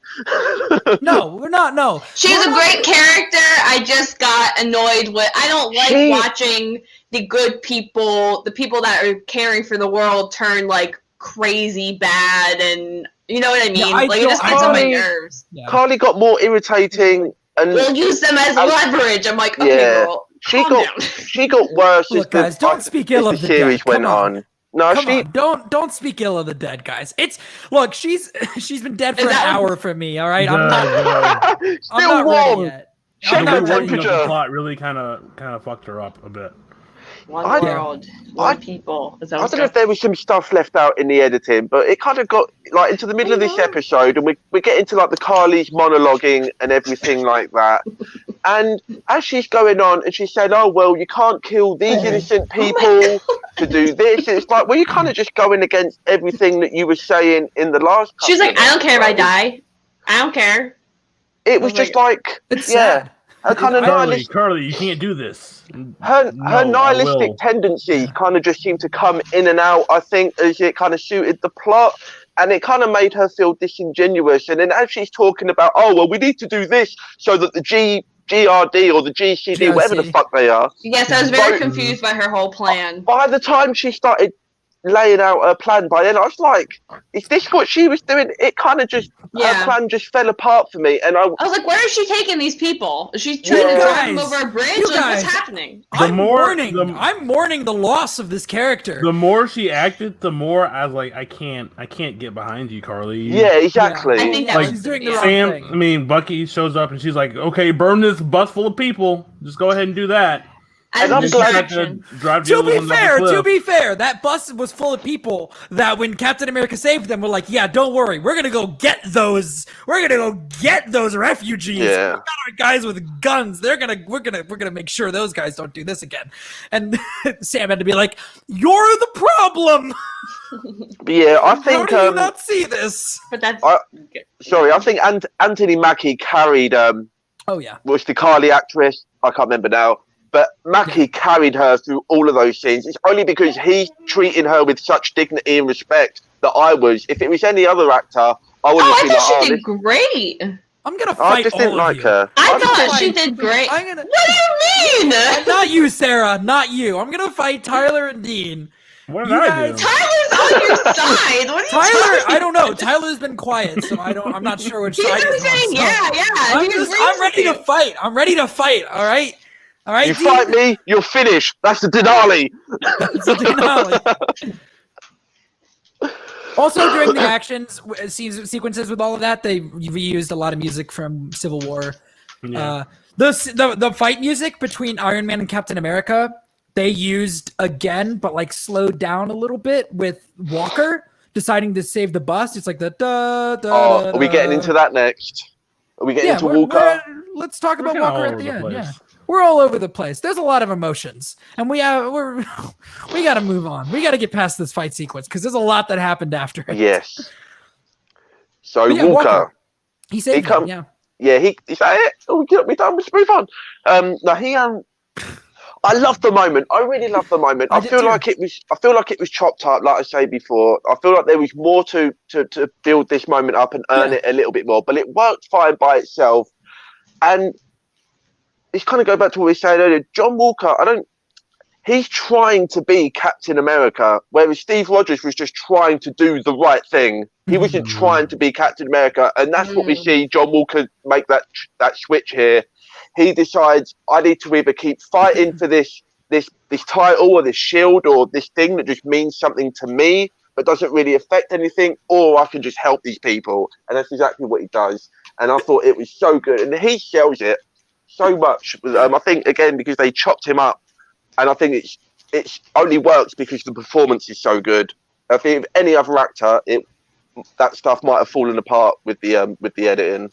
No, we're not. No. She's a great character. I just got annoyed with. I don't like watching the good people, the people that are caring for the world, turn like crazy bad, and you know what I mean. Yeah, like it just gets on my Carly- nerves. Yeah. Carly got more irritating, and We'll use them as leverage. I'm like, okay, Yeah. girl, she calm got down. she got worse Look, as the, guys, don't speak ill as of the the series dead. went Come on. on. No, Come she on, don't speak ill of the dead, guys. She's been dead for Is an that- hour for me. All right, I'm not still ready warm. yet. Check I'm the not The ready working of yet. the temperature. plot really kind of fucked her up a bit. One I- world, one people. Is that I what's don't know if there was some stuff left out in the editing, but it kind of got like into the middle of this episode, and we get into like the Carly's monologuing and everything like that. And as she's going on, and she's saying, "Oh well, you can't kill these innocent people to do this." It's like, well, you're kind of just going against everything that you were saying in the last. She's couple like, of I don't care if I episodes. die. I don't care. It was Oh my just like, It's yeah, sad. her kind of nihilistic. Carly, you can't do this. Her No, I nihilistic will. tendencies kind of just seemed to come in and out, I think, as it kind of suited the plot. And it kind of made her feel disingenuous. And then as she's talking about, oh, well, we need to do this so that the GRD or the GCD, whatever the GRC. fuck they are. Yes, I was very Vote- confused by her whole plan. By the time she started laying out her plan, by then I was like, is this what she was doing? It kind of just, Yeah. her plan just fell apart for me. And I I was like, where is she taking these people? Is she trying Yeah. to drive them Guys, over a bridge? you Like, what's guys. happening? I'm more- I'm mourning the loss of this character. The more she acted, the more I was like, I can't get behind you, Carly. yeah, exactly. I think that Like, was she's doing yeah. the wrong Sam, thing. I mean, Bucky shows up and she's like, okay, burn this bus full of people. Just go ahead and do that. As And a I'm And glad- she tried distraction. to drive the To other be ones off fair, the cliff. to be fair, that bus was full of people that when Captain America saved them, were like, yeah, don't worry, we're gonna go get those refugees. Yeah. We got our guys with guns. We're gonna make sure those guys don't do this again. And Sam had to be like, you're the problem. But yeah, I How think, do you not see this? But that's sorry, I think Anthony Mackie carried, Oh yeah. was the Carly actress? I can't remember now. But Mackie carried her through all of those scenes. It's only because he's treating her with such dignity and respect that I was. If it was any other actor, I would Oh, have I been like, thought oh, she did great. I'm gonna I fight just all didn't of like you. her. I just thought didn't she like- did great. I'm gonna. What do you mean? Not you, Sarah. Not you. I'm gonna fight Tyler and Dean. What You did I guys- do? Tyler's on your side. What are you Tyler, talking I don't know. Tyler's been quiet, so I'm not sure which He's side been he's on, saying, so- yeah. I'm ready to fight. I'm ready to fight. All right. All right. You Dean? fight me, you're finished. That's the Denali. It's a Denali. Also, during the actions sequences with all of that, they reused a lot of music from Civil War. Yeah. The fight music between Iron Man and Captain America, they used again, but like slowed down a little bit with Walker deciding to save the bus. It's like the da da. Oh, are we getting into that next? Are we getting into Walker? Let's talk about kinda all Walker at over the the end. place. Yeah, we're all over the place. There's a lot of emotions, and we got to move on. We got to get past this fight sequence because there's a lot that happened after it. Yes. So But yeah, Walker. He saved come- him, yeah. Yeah, he said it. Oh, we done. Let's move on. No, he I love the moment. I really love the moment. I I did feel too. like it was. I feel like it was chopped up. Like I say before, I feel like there was more to build this moment up and earn Yeah. it a little bit more. But it worked fine by itself. And it's kind of go back to what we were saying earlier. John Walker. he's trying to be Captain America, whereas Steve Rogers was just trying to do the right thing. He wasn't trying to be Captain America, and that's what we see John Walker make that switch here. He decides, I need to either keep fighting for this title or this shield or this thing that just means something to me but doesn't really affect anything, or I can just help these people. And that's exactly what he does. And I thought it was so good. And he sells it so much. I think, again, because they chopped him up, and I think it only works because the performance is so good. I think if any other actor, that stuff might have fallen apart with the editing.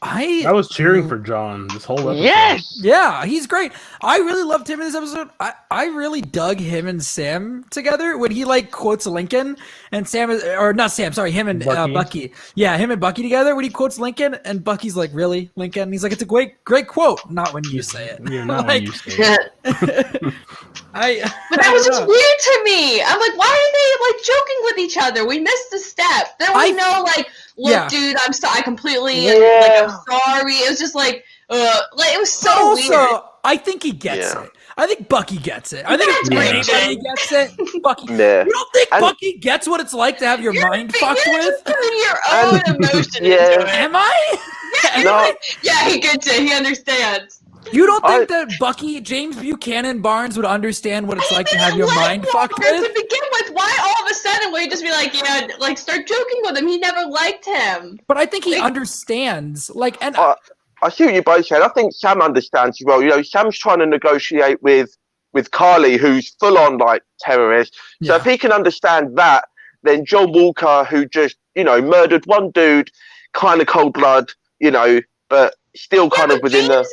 I was cheering for John this whole episode. Yes! Yeah, he's great. I really loved him in this episode. I really dug him and Sam together when he like quotes Lincoln and Sam is, or not Sam, sorry, him and Bucky. Yeah, him and Bucky together when he quotes Lincoln and Bucky's like, really, Lincoln? And he's like, it's a great quote. Not when you say it. Yeah, not when you say it. But that was just weird to me. I'm like, why are they like joking with each other? We missed a step. There was no like, look, dude, I'm sorry. I completely like, I'm sorry. It was just like it was so weird. I think he gets it. I think Bucky gets it. I think if anybody gets it, Bucky. You don't think Bucky gets what it's like to have your mind fucked with? Putting your own emotion into it. Am I? Yeah, he gets it. He understands. You don't think that Bucky, James Buchanan Barnes would understand what it's like to have your mind fucked with? To begin with, why all of a sudden would he just be like, yeah, like start joking with him? He never liked him. But I think he understands. Like, and I see what you both said. I think Sam understands as well. You know, Sam's trying to negotiate with Carly, who's full on like terrorist. So if he can understand that, then John Walker, who just, you know, murdered one dude, kind of cold blood, you know, but still kind of within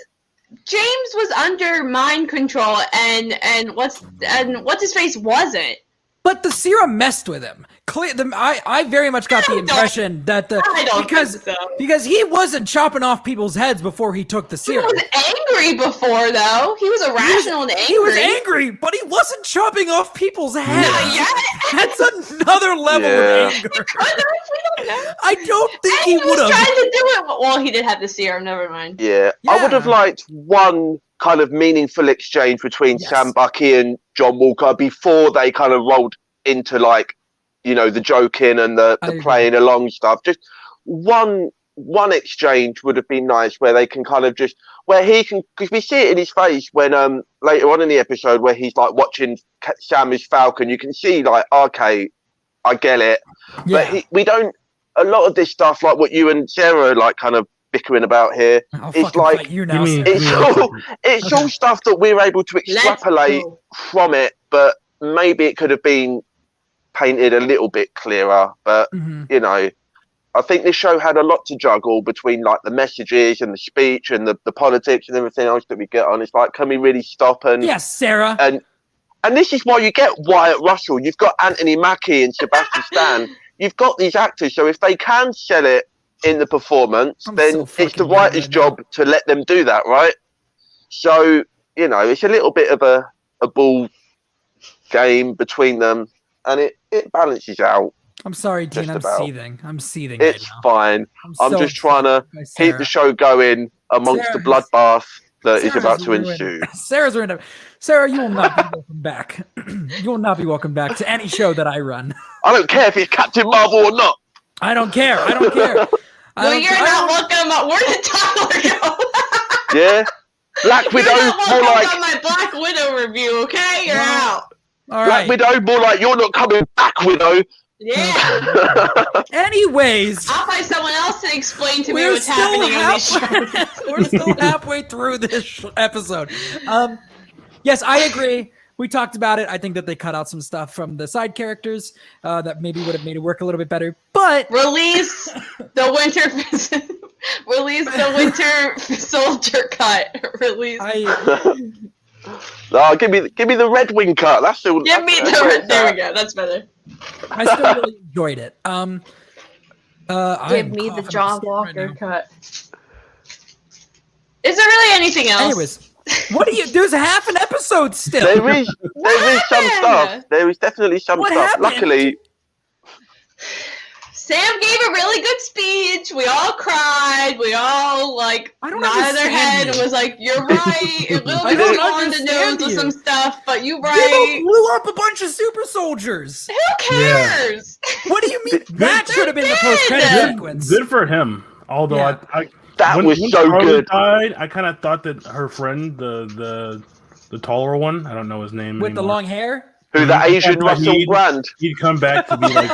James was under mind control, and what's his face wasn't. But the serum messed with him. I very much got the impression that because he wasn't chopping off people's heads before he took the serum. He was angry before, though. He was irrational and angry. He was angry, but he wasn't chopping off people's heads. Not yet. That's another level of anger. I don't think he would have. Trying to do it. Well, he did have the serum. Never mind. Yeah. I would have liked one kind of meaningful exchange between Sam, Bucky, and John Walker before they kind of rolled into like, you know, the joking and the playing along stuff. Just one exchange would have been nice where they can kind of just where he can, because we see it in his face when later on in the episode where he's like watching Sam as Falcon. You can see like, okay, I get it, but we don't. A lot of this stuff, like what you and Sarah are like kind of bickering about here, it's like it's all stuff that we're able to extrapolate from it, but maybe it could have been painted a little bit clearer. But you know, I think this show had a lot to juggle between like the messages and the speech and the politics and everything else that we get on. It's like, can we really stop and Sarah, and this is why you get Wyatt Russell, you've got Anthony Mackie and Sebastian Stan. You've got these actors, so if they can sell it in the performance, then it's the writer's job to let them do that, right? So, you know, it's a little bit of a ball game between them, and it balances out. I'm sorry, Dean, I'm seething. It's fine. I'm just trying to keep the show going amongst the bloodbath that is about to ensue. Sarah's ruined it. Sarah, you will not be welcome back. You will not be welcome back to any show that I run. I don't care if he's Captain Marvel or not. I don't care. Well, you're not welcome. Where did Tyler go? Yeah. Black Widow, more like on my Black Widow review, okay? You're out. All Black right. Widow, more like you're not coming back, Widow. Yeah. Anyways, I'll find someone else to explain to me what's happening on these shows. We're still halfway through this episode. Yes, I agree. We talked about it. I think that they cut out some stuff from the side characters that maybe would have made it work a little bit better. But release the Winter Soldier cut. Release. No, give me the Red Wing cut. That's the. Give me the red. There we go. That's better. I still really enjoyed it. Give me the John Walker cut. Is there really anything else? Anyways, what do you? There's half an episode still. There is some stuff. There is definitely some stuff. Happened? Luckily, Sam gave a really good speech. We all cried. We all nodded their head and was like, "You're right." It will be on the nose with some stuff, but you're right. Zemo blew up a bunch of super soldiers. Who cares? Yeah. What do you mean? That should have been the post-credit sequence. Good for him. Although that was so Charlie good. Died, I kind of thought that her friend, the taller one, I don't know his name with anymore. the long hair. Who the Asian Russell Brand? He'd come back to be like.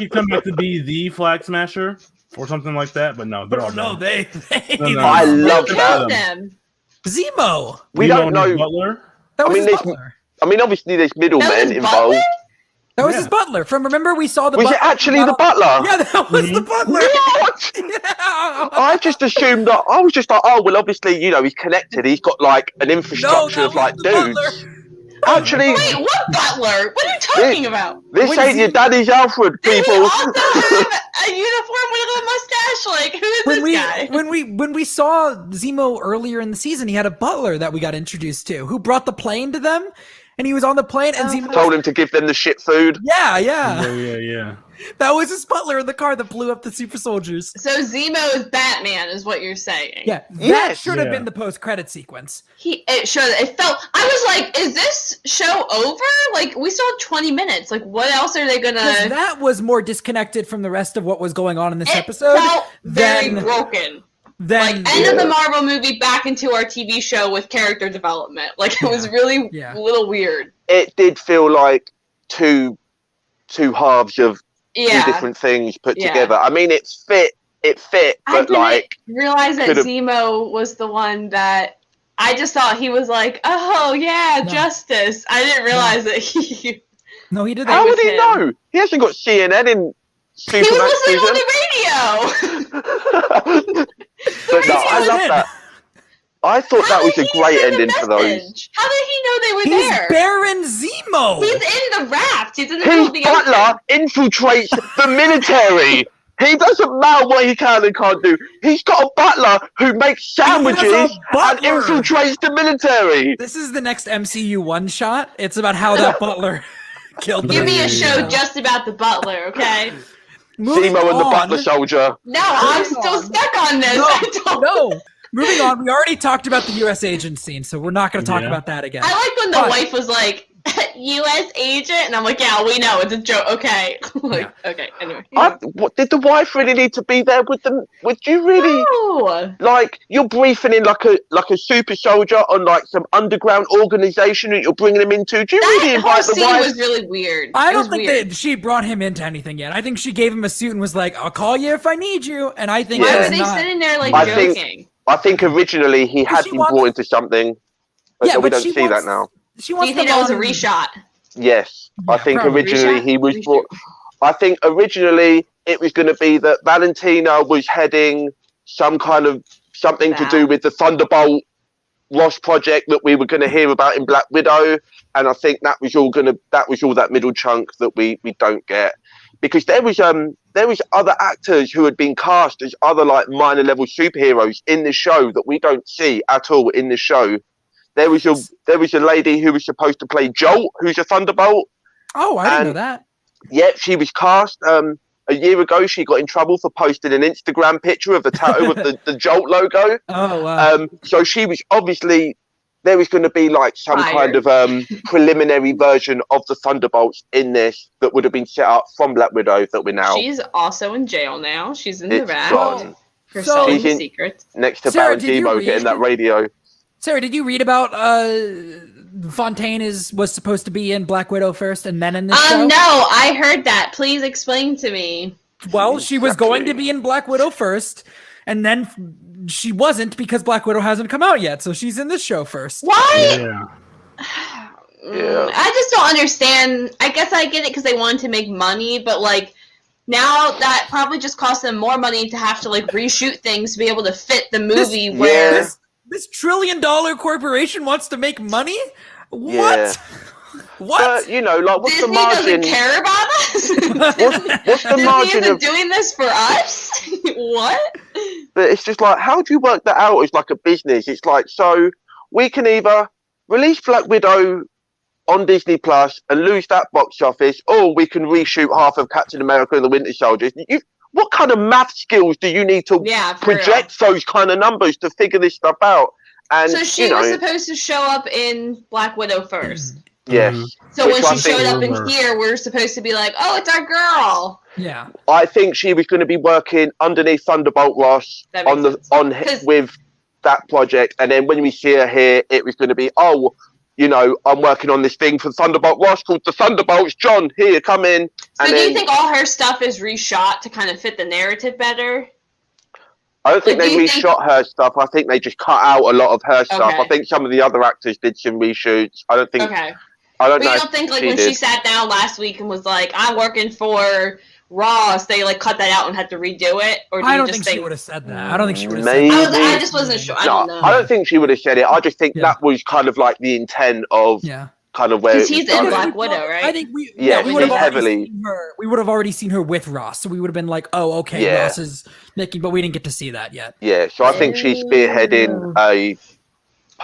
He'd come back to be the Flag Smasher or something like that, but no, they're all no, dead. I love them. Zemo. We don't know. Butler. That was his butler. I mean, obviously, there's middlemen involved. That was his butler. Remember, we saw the. Was it actually the butler? Yeah, that was the butler. What? Yeah. I just assumed that. I was just like, oh well, obviously, he's connected. He's got like an infrastructure of like dudes. Butler. Actually, wait, what butler? What are you talking about? This ain't your daddy's Alfred, people. Does he also have a uniform with a mustache? Like, who is this guy? When we saw Zemo earlier in the season, he had a butler that we got introduced to who brought the plane to them, and he was on the plane, and Zemo told him to give them the shit food. Yeah. That was his butler in the car that blew up the super soldiers. So Zemo is Batman, is what you're saying? Yeah, that should have been the post-credit sequence. It felt. I was like, is this show over? Like, we still have 20 minutes. Like, what else are they gonna? Because that was more disconnected from the rest of what was going on in this episode. It felt very broken. Then end of the Marvel movie, back into our TV show with character development. Like, it was really a little weird. It did feel like two halves of two different things put together. I mean, it fit, but I didn't realize that Zemo was the one that I just thought he was like, oh yeah, justice. I didn't realize that he. No, he did that. How would he know? He hasn't got CNN in. He was listening on the radio. But no, I love that. I thought that was a great ending for those. How did he know they were there? He's Baron Zemo. He's in the raft. He's in the middle of the butler infiltrates the military. He doesn't matter what he can and can't do. He's got a butler who makes sandwiches and infiltrates the military. This is the next MCU one-shot. It's about how that butler killed. Give me a show just about the butler, okay? Zemo and the butler soldier. No, I'm still stuck on this. No. Moving on, we already talked about the U.S. agent scene, so we're not going to talk about that again. I like when the wife was like, U.S. agent? And I'm like, yeah, we know. It's a joke. Okay. Okay, anyway. Did the wife really need to be there with them? Would you really? No. Like, you're briefing in like a super soldier on like some underground organization that you're bringing him into. Do you really invite the wife? That was really weird. I don't think that she brought him into anything yet. I think she gave him a suit and was like, I'll call you if I need you. And I think why were they sitting there like joking? I think originally he had been brought into something, but we don't see that now. Do you think that was a reshot? Yes, I think originally he was brought. I think originally it was going to be that Valentina was heading some kind of something to do with the Thunderbolt Ross project that we were going to hear about in Black Widow, and I think that was all that middle chunk that we don't get. Because there was other actors who had been cast as other like minor level superheroes in the show that we don't see at all in the show. There was a lady who was supposed to play Jolt, who's a Thunderbolt. Oh, I didn't know that. Yep, she was cast a year ago. She got in trouble for posting an Instagram picture of the tattoo of the Jolt logo. Oh wow. So she was obviously. There was going to be like some kind of preliminary version of the Thunderbolts in this that would have been set up from Black Widow that we're now. She's also in jail now. She's in the raft for selling secrets. Next to Baron Zemo getting that radio. Sarah, did you read about Fontaine was supposed to be in Black Widow first and then in this show? No, I heard that. Please explain to me. Well, she was going to be in Black Widow first, and then she wasn't because Black Widow hasn't come out yet, so she's in this show first. Why? Yeah. I just don't understand. I guess I get it because they wanted to make money, but like now that probably just costs them more money to have to like reshoot things to be able to fit the movie This $1 trillion corporation wants to make money? What? Yeah. What? Like what's Disney the margin? doesn't care about us? What's the margin Disney of doing this for us? What? But it's just like, how do you work that out as like a business? It's like, so we can either release Black Widow on Disney Plus and lose that box office, or we can reshoot half of Captain America and the Winter Soldier. What kind of math skills do you need to project those kind of numbers to figure this stuff out? And so she was supposed to show up in Black Widow first. Yes. So when she showed up in here, we're supposed to be like, oh, it's our girl. Yeah. I think she was going to be working underneath Thunderbolt Ross with that project, and then when we see her here, it was going to be, oh, you know, I'm working on this thing for Thunderbolt Ross called the Thunderbolts. John, here, come in. So do you think all her stuff is reshot to kind of fit the narrative better? I don't think they reshot her stuff. I think they just cut out a lot of her stuff. I think some of the other actors did some reshoots. I don't think. Okay. I don't but know. You don't think like when she sat down last week and was like, "I'm working for Ross," they like cut that out and had to redo it? Or do I you don't just think she would have said that. I don't think she would have said that. I just wasn't sure. I don't know. I don't think she would have said it. I just think that was kind of like the intent of. Kind of where because he's in Black Widow, right? I think we would have already seen her with Ross, so we would have been like, oh, okay, Ross is making, but we didn't get to see that yet. Yeah, so I think she's spearheading a.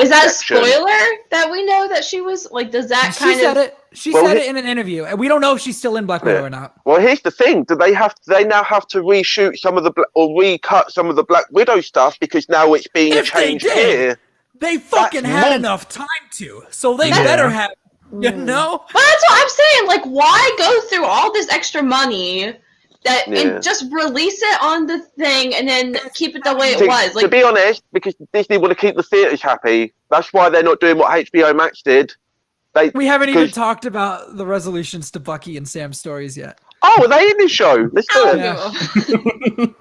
Is that a spoiler that we know that she was like? Does that kind of? She said it. She said it in an interview, and we don't know if she's still in Black Widow or not. Well, here's the thing: do they now have to reshoot some of the or recut some of the Black Widow stuff because now it's being changed here? They fucking had enough time to, so they better have. You know? But that's what I'm saying. Like, why go through all this extra money and just release it on the thing and then keep it the way it was? Like, to be honest, because Disney want to keep the theaters happy. That's why they're not doing what HBO Max did. We haven't even talked about the resolutions to Bucky and Sam's stories yet. Oh, are they in this show? Let's do it.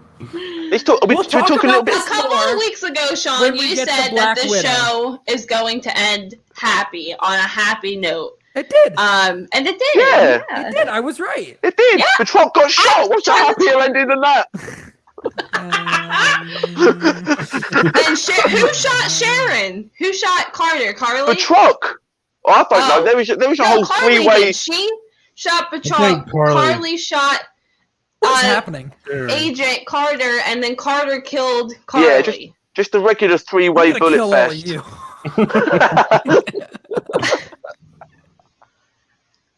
Let's talk. We're talking a little bit. A couple of weeks ago, Sean, you said that this show is going to end happy on a happy note. It did. And it did. Yeah, it did. I was right. It did. Yeah. The Trump got shot. What's a happier ending than that? And who shot Sharon? Who shot Carter? Carly? The truck. Oh, I don't know. There was a whole three-way. She shot Patrol. Carly shot. What's happening? Agent Carter, and then Carter killed Carly. Yeah, just a regular three-way bullet fest.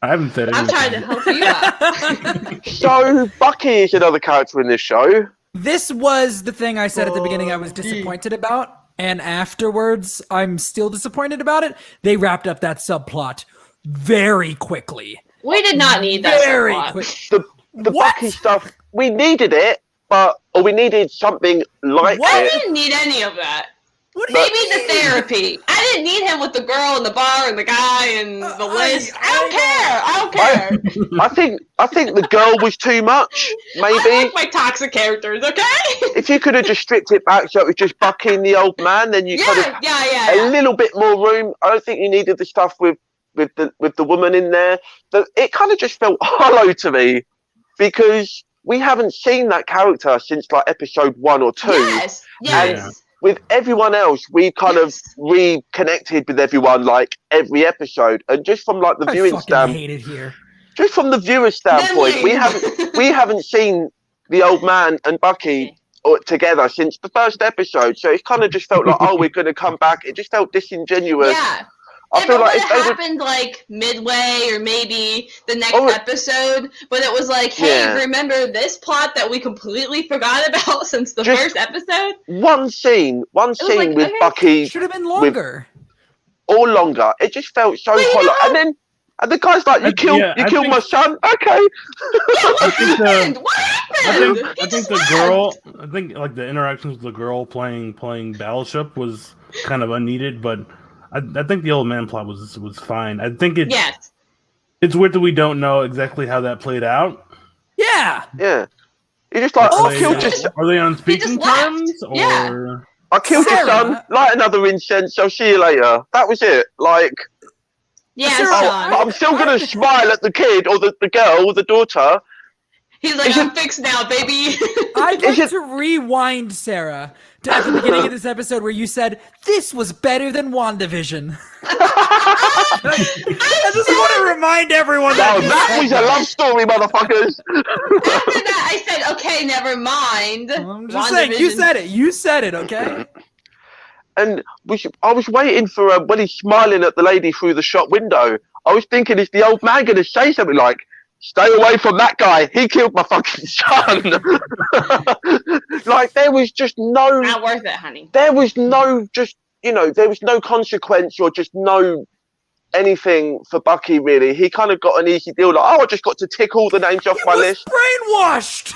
I haven't said anything. I'm trying to help you out. So Bucky is another character in this show. This was the thing I said at the beginning I was disappointed about, and afterwards I'm still disappointed about it. They wrapped up that subplot very quickly. We did not need that subplot. The Bucky stuff, we needed it, or we needed something like it. I didn't need any of that. Maybe the therapy. I didn't need him with the girl in the bar and the guy and the list. I don't care. I think the girl was too much. Maybe. I like my toxic characters. Okay. If you could have just stripped it back so it was just Bucky and the old man, then you could have a little bit more room. I don't think you needed the stuff with the woman in there. It kind of just felt hollow to me because we haven't seen that character since like episode 1 or 2. Yes. And with everyone else, we've kind of reconnected with everyone like every episode, and just from like the viewing standpoint, just from the viewer standpoint, we haven't seen the old man and Bucky together since the first episode. So it kind of just felt like, oh, we're going to come back. It just felt disingenuous. Yeah. I feel like if it happened like midway or maybe the next episode, but it was like, hey, remember this plot that we completely forgot about since the first episode? One scene with Bucky should have been longer. Or longer. It just felt so hollow. And the guy's like, you killed my son? Okay. Yeah, what happened? I think the girl, like the interactions with the girl playing Battleship was kind of unneeded, but I think the old man plot was fine. I think it's weird that we don't know exactly how that played out. Yeah. Yeah. You're just like, are they on speaking terms? Or I killed your son, light another incense, I'll see you later. That was it. Like I'm still gonna smile at the kid or the girl or the daughter. He's like, I'm fixed now, baby. I'd like to rewind, Sarah, to at the beginning of this episode where you said, this was better than WandaVision. I just want to remind everyone that was a love story, motherfuckers. After that, I said, okay, never mind. I'm just saying, you said it, okay? And I was waiting for when he's smiling at the lady through the shop window. I was thinking, is the old man going to say something like, "Stay away from that guy. He killed my fucking son." Like there was just no. Not worth it, honey. There was no there was no consequence or just no anything for Bucky really. He kind of got an easy deal. Like, I just got to tick all the names off my list. Brainwashed.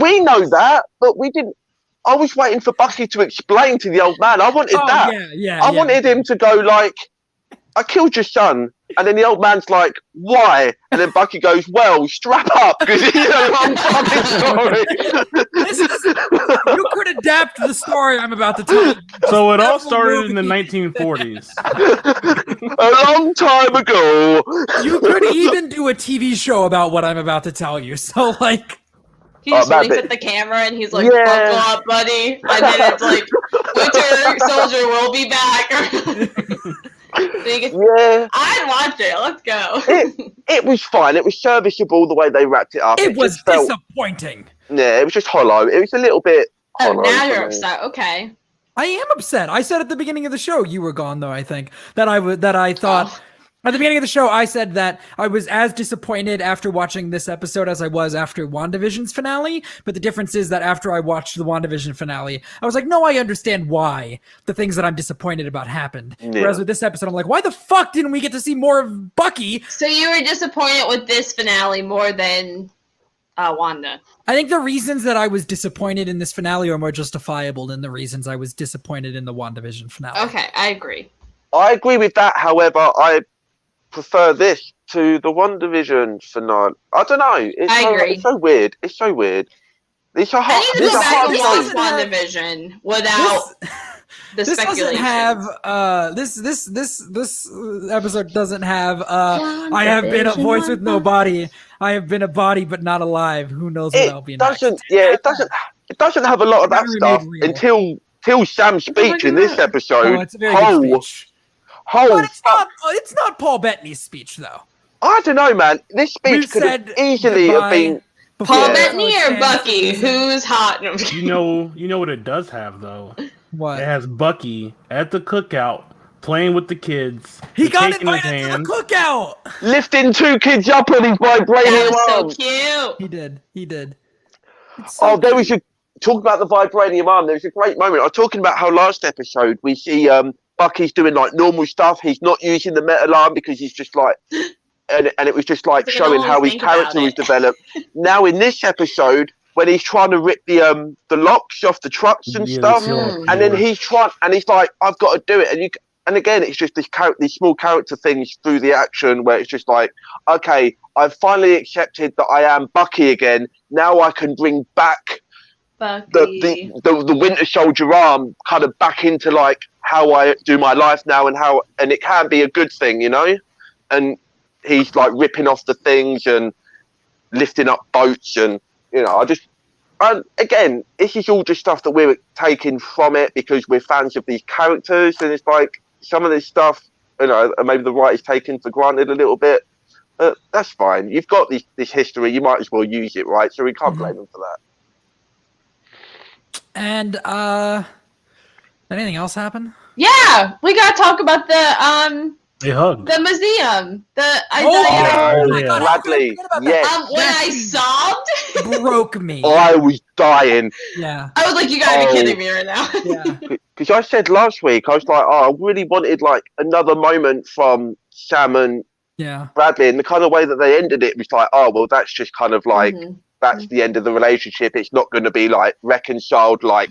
We know that, but we didn't. I was waiting for Bucky to explain to the old man. I wanted that. I wanted him to go like, "I killed your son," and then the old man's like, "Why?" And then Bucky goes, "Well, strap up, because it's a long fucking story." You could adapt the story I'm about to tell you. So it all started in the 1940s. A long time ago. You could even do a TV show about what I'm about to tell you. So, like... He just winks at the camera and he's like, "Buckle up, buddy." And then it's like, "Winter Soldier will be back." I'd watch it. Let's go. It was fine. It was serviceable the way they wrapped it up. It was disappointing. Yeah, it was just hollow. It was a little bit hollow. Now you're upset. Okay. I am upset. I said at the beginning of the show, you were gone though, I think, that I thought... At the beginning of the show, I said that I was as disappointed after watching this episode as I was after WandaVision's finale. But the difference is that after I watched the WandaVision finale, I was like, no, I understand why the things that I'm disappointed about happened. Yeah. Whereas with this episode, I'm like, why the fuck didn't we get to see more of Bucky? So you were disappointed with this finale more than Wanda? I think the reasons that I was disappointed in this finale are more justifiable than the reasons I was disappointed in the WandaVision finale. Okay, I agree. I agree with that. However, I prefer this to the WandaVision finale. I don't know. I agree. It's so weird. It's so weird. It's a hard. I need to go back and watch WandaVision without the speculation. This episode doesn't have. I have been a voice with no body. I have been a body but not alive. Who knows what I'll be next? It doesn't have a lot of that stuff until Sam's speech in this episode. Oh, it's a very good speech. But it's not Paul Bettany's speech, though. I don't know, man. This speech could have easily have been Paul Bettany or Bucky. Who's hot? No, you know what it does have though. What? It has Bucky at the cookout playing with the kids. He got invited to the cookout. Lifting two kids up on his vibranium arm. So cute. He did. There was talk about the vibranium arm. There was a great moment. I was talking about how last episode we see Bucky's doing like normal stuff. He's not using the metal arm because he's just like, and it was just like showing how his character was developed. Now in this episode, when he's trying to rip the locks off the trucks and stuff, and then he's like, "I've got to do it," and again, it's just these small character things through the action where it's just like, okay, I've finally accepted that I am Bucky again. Now I can bring back the Winter Soldier arm kind of back into like how I do my life now, and it can be a good thing, you know. And he's like ripping off the things and lifting up boats, and you know, again, this is all just stuff that we're taking from it because we're fans of these characters, and it's like some of this stuff, you know, maybe the writer's taken for granted a little bit. That's fine. You've got this history, you might as well use it, right? So we can't blame them for that. And anything else happen? Yeah, we gotta talk about the They hugged. the museum. Bradley. Yes. When I sobbed, broke me. I was dying. Yeah. I was like, "You gotta be kidding me right now." Yeah. Because I said last week, I was like, I really wanted like another moment from Sam and Bradley, and the kind of way that they ended it was like, oh well, that's just kind of like that's the end of the relationship. It's not going to be like reconciled. Like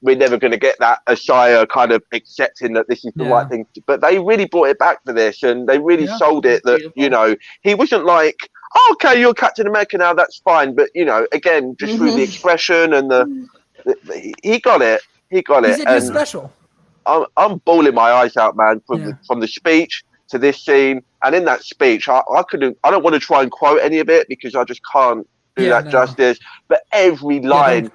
we're never going to get that Ashaya kind of accepting that this is the right thing. But they really brought it back for this, and they really sold it that you know he wasn't like, oh, okay, you're Captain America now, that's fine. But you know, again, just through the expression and he got it. He got it. He's special. I'm bawling my eyes out, man, from the speech to this scene. And in that speech, I don't want to try and quote any of it because I just can't do that justice. But every line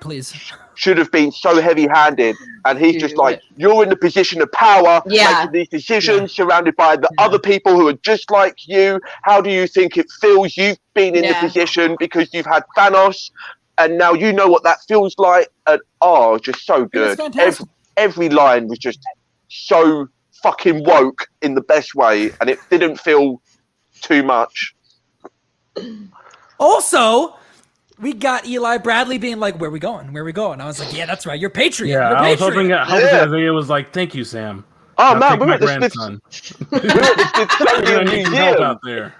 should have been so heavy-handed. And he's just like, you're in the position of power, making these decisions, surrounded by the other people who are just like you. How do you think it feels? You've been in the position because you've had Thanos, and now you know what that feels like. And just so good. Every line was just so fucking woke in the best way, and it didn't feel too much. Also, we got Eli Bradley being like, "Where we going? Where we going?" I was like, "Yeah, that's right. You're Patriot. Yeah, You're I was Patriot." hoping Isaiah was like, "Thank you, Sam." Oh Now man, take we're my at the grandson. Smithsonian I need some help Museum. out there.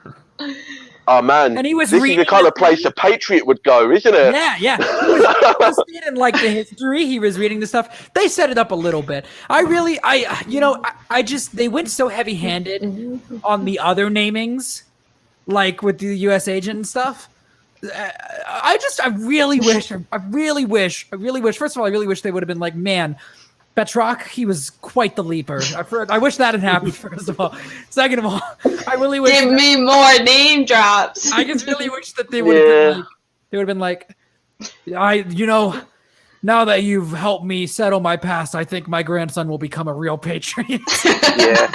Oh man, And he was this is reading the kind the of place a patriot would go, isn't it? Yeah. He was interested in like the history. He was reading the stuff. They set it up a little bit. I just they went so heavy-handed on the other namings, like with the U.S. agent and stuff. I really wish. First of all, I really wish they would have been like, man, Petrock, he was quite the leaper. I wish that had happened, first of all. Second of all, I really wish. Give me more name drops. I just really wish that they would have been like, now that you've helped me settle my past, I think my grandson will become a real patriot. Yeah.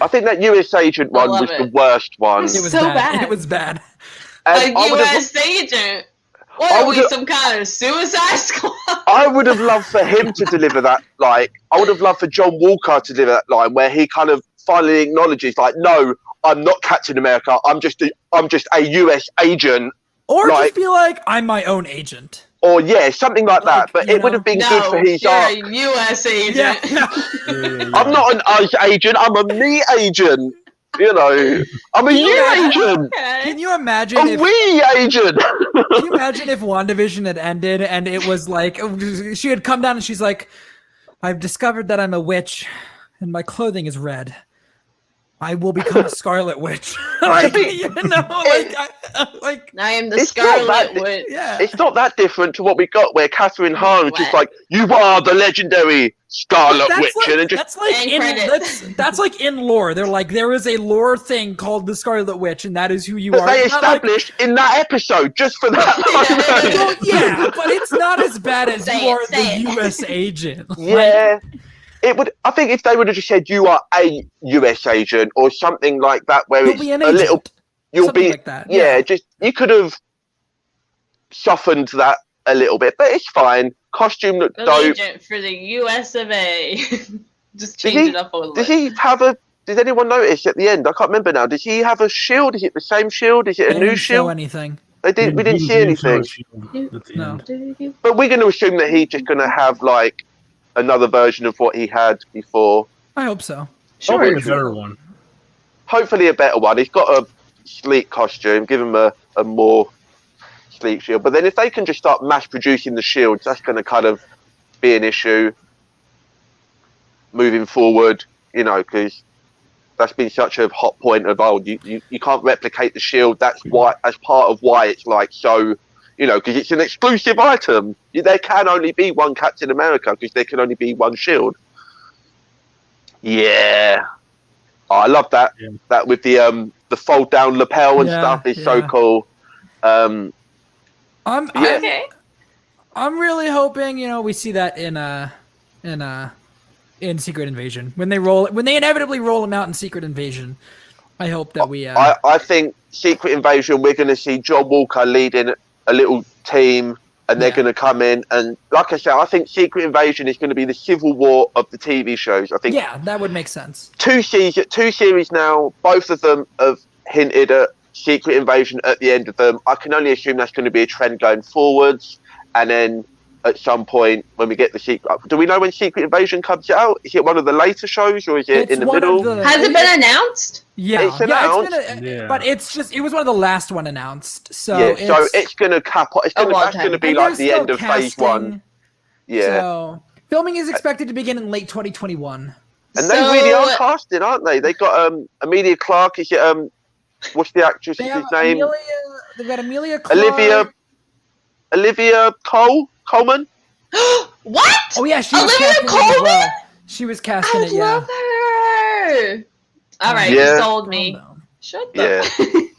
I think that US agent one was the worst one. It It was So bad. bad. It was bad. And A I would've- U.S. agent. What I are we, would've- some kind of suicide squad? I would have loved for him to deliver that. Like, I would have loved for John Walker to deliver that line where he kind of finally acknowledges, like, no, I'm not Captain America. I'm just a US agent. Or Like- just be like, I'm my own agent. Or yeah, something like that. Like, But you it would have been good No, for his you're arc. a U.S. agent. I'm not an us agent. I'm a me agent. You know, I'm a you agent. Okay. Can you imagine A if we agent. Can you imagine if WandaVision had ended and it was like she had come down and she's like, I've discovered that I'm a witch and my clothing is red. I will become a Scarlet Witch. Like, I am the It's not Scarlet that- Witch. yeah. It's not that different to what we got where Catherine Hahn was just like, you are the legendary Scarlet Witch. And then just, That's like in lore. They're like, there is a lore thing called the Scarlet Witch, and that is who you but are. they It's not like- established in that episode just for that. Well, yeah, but it's not as bad as Say you it, are say the it. U.S. agent. Like, Yeah. It would. I think if they would have just said you are a US agent or something like that, where you'll it's be an a agent. little, you'll Something be like that. yeah. Just you could have softened that a little bit, but it's fine. Costume looked The dope. agent for the U.S. of A. Just Did change he- it up a little Does bit. he have a? Did anyone notice at the end? I can't remember now. Does he have a shield? Is it the same shield? Is it They a didn't new show shield? anything. We didn't see anything. No. But we're going to assume that he's just going to have like another version of what he had before. I hope so. Probably Sure. a better one. Hopefully a better one. He's got a sleek costume. Give him a more sleek shield. But then if they can just start mass producing the shields, that's going to kind of be an issue moving forward, you know, because that's been such a hot point of, oh, you can't replicate the shield. That's why, as part of why it's like so, you know, because it's an exclusive item. There can only be one Captain America because there can only be one shield. Yeah. Oh, I love that. Yeah. That with the fold down lapel and Yeah, stuff is so yeah. cool. I'm Yeah. Okay. I'm really hoping, we see that in Secret Invasion when they inevitably roll him out in Secret Invasion. I hope that we. I think Secret Invasion, we're going to see John Walker leading a little team, and they're Yeah. going to come in. And like I said, I think Secret Invasion is going to be the Civil War of the TV shows. I think Yeah, that would make sense. two series now, both of them have hinted at Secret Invasion at the end of them. I can only assume that's going to be a trend going forwards. And then at some point when we get the Secret, do we know when Secret Invasion comes out? Is it one of the later shows or is it It's in the one of middle? the- Has it been announced? Yeah, It's announced. Yeah. but it was one of the last one announced. So Yeah, so it's going to cap. It's A going long that's going to time. be and like there's the still end of phase one. casting, Yeah, So filming is expected to begin in late 2021. and they So- really are casting, aren't they? They got Emilia Clarke. Is it what's the They actress's have name? They've got Emilia Clarke. Olivia Coleman. What? Oh yeah, she was Olivia casting it as Colman? well. She was casting I it. Yeah. love her. All right, Yeah. you sold me. Calm down. Shut Yeah. the.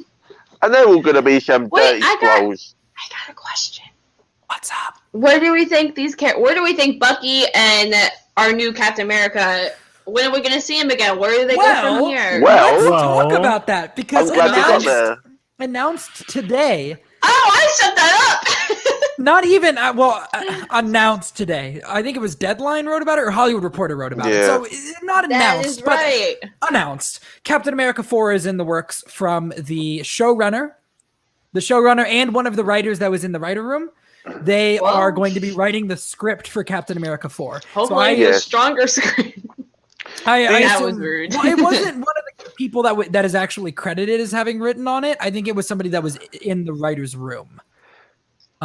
And they're all going to be some Wait, dirty I got- scrolls. I got a question. What's up? Where do we think Where do we think Bucky and our new Captain America? When are we going to see him again? Where do they go Well, from here? Well- Let's Well, talk about that I'm because glad you got announced, there. announced today. Oh, I shut that up. Not even announced today. I think it was Deadline wrote about it, or Hollywood Reporter wrote about it. So not announced, That is right. but announced. Captain America 4 is in the works from the showrunner and one of the writers that was in the writer room. They are going to be writing the script for Captain America 4. Hopefully, a stronger script. That was rude. Well, it wasn't one of the people that is actually credited as having written on it. I think it was somebody that was in the writer's room.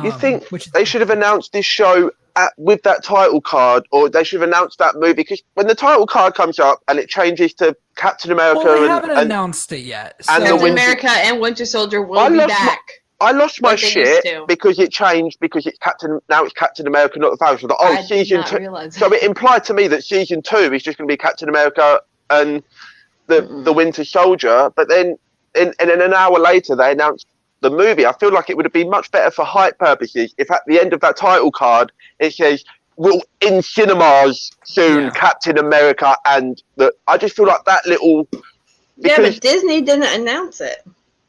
You think they should have announced this show with that title card, or they should have announced that movie? Because when the title card comes up and it changes to Captain America, they haven't announced it yet. So. Captain America and Winter Soldier will be back. I lost my shit because it changed because it's Captain America, not the Falcon. Season 2. So it implied to me that season 2 is just going to be Captain America and the Winter Soldier. But then, and then an hour later, they announced the movie. I feel like it would have been much better for hype purposes if at the end of that title card it says "Will in cinemas soon, Captain America," and I just feel like that little. Yeah, but Disney didn't announce it.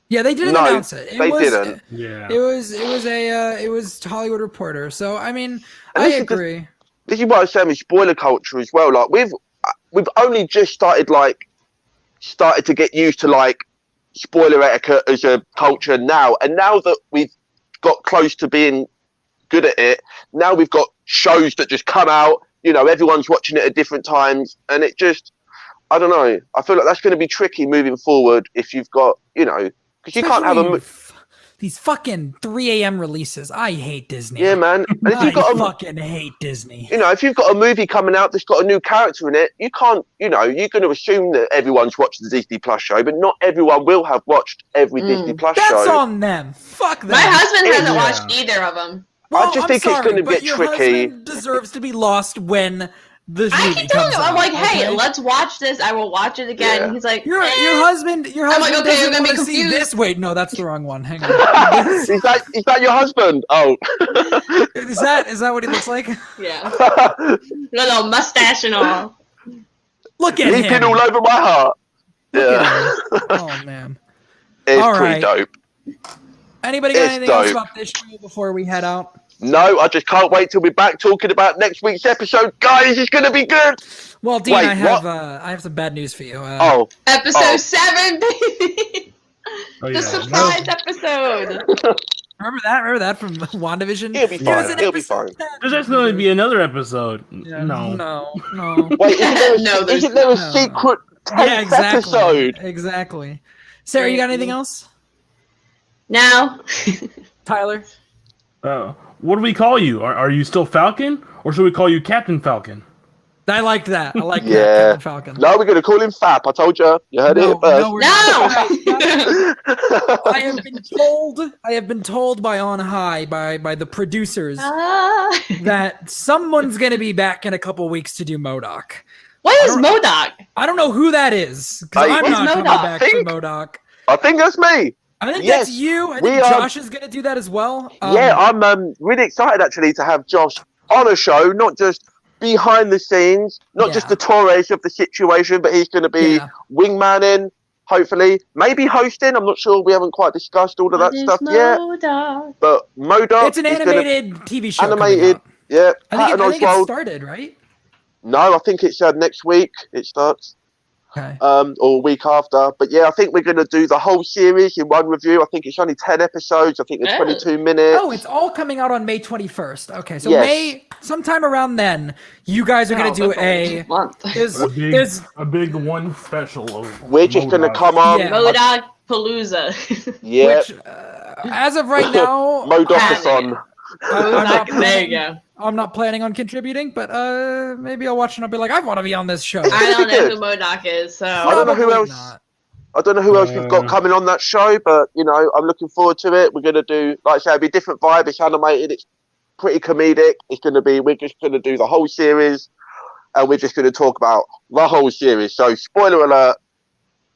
Yeah, they didn't announce it. They didn't. Yeah, it was Hollywood Reporter. So I mean, I agree. This is what I was saying with spoiler culture as well. Like we've only just started to get used to like spoiler etiquette as a culture now, and now that we've got close to being good at it, now we've got shows that just come out. You know, everyone's watching it at different times, and it just, I don't know. I feel like that's going to be tricky moving forward if you've got, because you can't have these fucking 3 a.m. releases. I hate Disney. Yeah, man. And if you've got fucking hate Disney. If you've got a movie coming out that's got a new character in it, you can't, you're going to assume that everyone's watched the Disney Plus show, but not everyone will have watched every Disney Plus show. That's on them. Fuck them. My husband hasn't watched either of them. Well, I just think it's going to get tricky. Your husband deserves to be lost when the I movie keep telling him, I'm like, hey, okay? Let's watch this. I will watch it again. Yeah. He's like, your husband. I'm like, okay, you're gonna be confused. This. Wait, no, that's the wrong one. Hang on. Is that your husband? Oh, is that what he looks like? Yeah, little mustache and all. Look at leaping him. all over my heart. Yeah. Oh man, it's all pretty dope. Anybody got anything else about this show before we head out? No, I just can't wait till we're back talking about next week's episode. Guys, it's going to be good. Well, Dean, I have some bad news for you. Episode 7, baby. The surprise episode. Remember that from WandaVision? It'll be fine. It'll be fine. There's just going to be another episode. Yeah, no. Wait, isn't there a secret 10th episode? Exactly. Sarah, you got anything else? No. Tyler? What do we call you? Are you still Falcon, or should we call you Captain Falcon? I like that. I like that, Captain Falcon. No, we're going to call him Fap. I told you. You heard it first. I have been told by on high, by the producers, that someone's going to be back in a couple weeks to do MODOK. What is MODOK? I don't know who that is, because I'm not coming back for MODOK. I think that's me. I think that's you. I think Josh is going to do that as well. I'm really excited actually to have Josh on a show, not just behind the scenes, not just the Torres of the situation, but he's going to be wingmanning, hopefully, maybe hosting. I'm not sure. We haven't quite discussed all of that stuff yet. But MODOK, it's an animated TV show. Animated, yeah. I think it started, right? No, I think it's next week. It starts. Okay. Or week after. But yeah, I think we're going to do the whole series in one review. I think it's only 10 episodes. I think they're 22 minutes. Oh, it's all coming out on May 21st. Okay, so May, sometime around then, you guys are going to do a big one special. We're just going to come on. MODOK Palooza. Yeah. Which, as of right now, MODOK-a-thon. There you go. I'm not planning on contributing, but maybe I'll watch and I'll be like, I want to be on this show. I don't know who MODOK is, so I don't know who else. I don't know who else we've got coming on that show, but I'm looking forward to it. We're gonna do, like I say, it'll be a different vibe. It's animated. It's pretty comedic. We're just gonna do the whole series, and we're just gonna talk about the whole series. So, spoiler alert,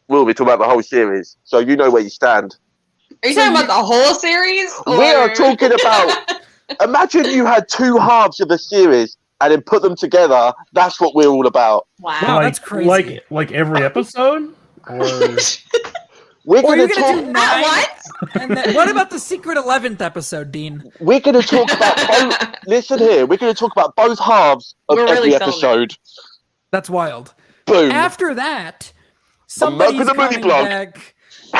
we'll be talking about the whole series, so you know where you stand. Are you talking about the whole series? Or? We are talking about. Imagine you had two halves of a series and then put them together. That's what we're all about. Wow, that's crazy. Like every episode? Or... We're Or going you're to gonna do talk. 9. What? And then, what about the secret 11th episode, Dean? We're going to talk about both. Listen here. We're going to talk about both halves of We're really every selling episode. That's wild. Boom. After that, I'm not somebody's gonna movie coming blog. back.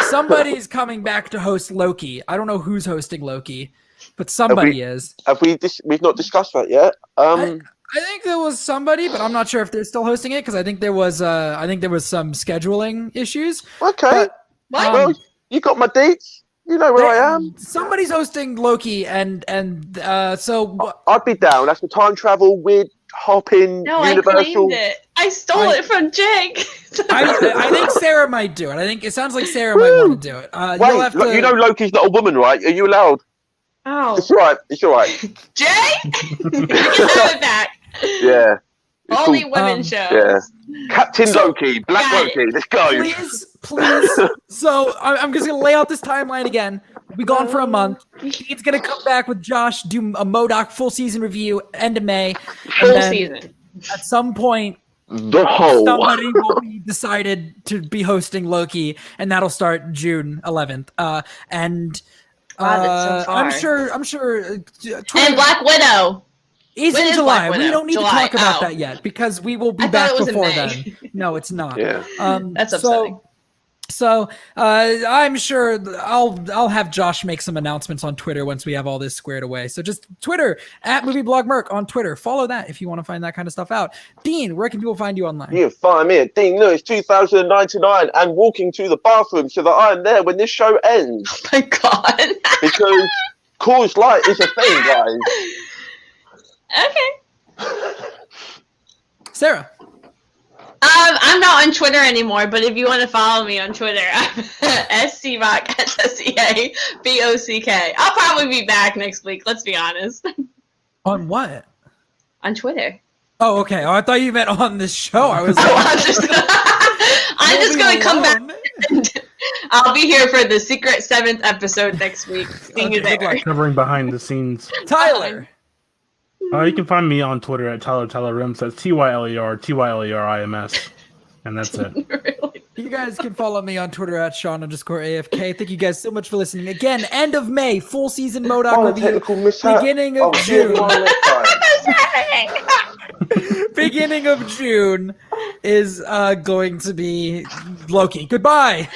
Somebody's coming back to host Loki. I don't know who's hosting Loki, but somebody is. Have we? We've not discussed that yet. I think there was somebody, but I'm not sure if they're still hosting it because I think there was some scheduling issues. Okay. But, What? Well, you got my dates. You know where I am. Somebody's hosting Loki, and so I'd be down. That's the time travel, weird hopping, No, I universal. claimed it. I stole it from Jake. I think Sarah might do it. I think it sounds like Sarah might want to do it. You'll Wait, have look, to, you know Loki's not a woman, right? Are you allowed? Oh, It's all right. It's all right. Jay, you can have it back. Yeah. It's Only called- women shows. Yeah. Captain So- Loki, Black Got it. Loki. Let's go. please. So I'm just gonna lay out this timeline again. We'll be gone for a month. He's gonna come back with Josh, do a MODOK full season review end of May, and Full then season. at some point The whole. somebody will be decided to be hosting Loki, and that'll start June 11th. And Wow, that's so I'm far. sure. And Black Widow. is when in is July. Black We Widow? don't need July. to talk about Oh. that yet because we will be I thought back it was in before May. then. No, it's not. Yeah. That's upsetting. So I'm sure I'll have Josh make some announcements on Twitter once we have all this squared away. So just Twitter at MovieBlogMerc on Twitter. Follow that if you want to find that kind of stuff out. Dean, where can people find you online? You can find me at Dean Lewis 2099 and walking to the bathroom so that I'm there when this show ends. Oh my god. Because Coors Light is a thing, guys. Okay. Sarah. I'm not on Twitter anymore, but if you want to follow me on Twitter, I'm SCBock, SSEABOCK. I'll probably be back next week, let's be honest. On what? On Twitter. Oh, okay. Oh, I thought you meant on this show. I was Oh, like, I'm just going to come back. alone. And I'll be here for the secret 7th episode next week. See you Okay, good there. luck. Covering behind the scenes. Tyler. You can find me on Twitter at TylerRims. That's TYLER and that's it. Really? You guys can follow me on Twitter at Sean_AFK. Thank you guys so much for listening. Again, end of May, full season MODOK Oh, a review. technical mishap. Beginning of I'll see you June. tomorrow next time. Beginning of June is going to be Loki. Goodbye.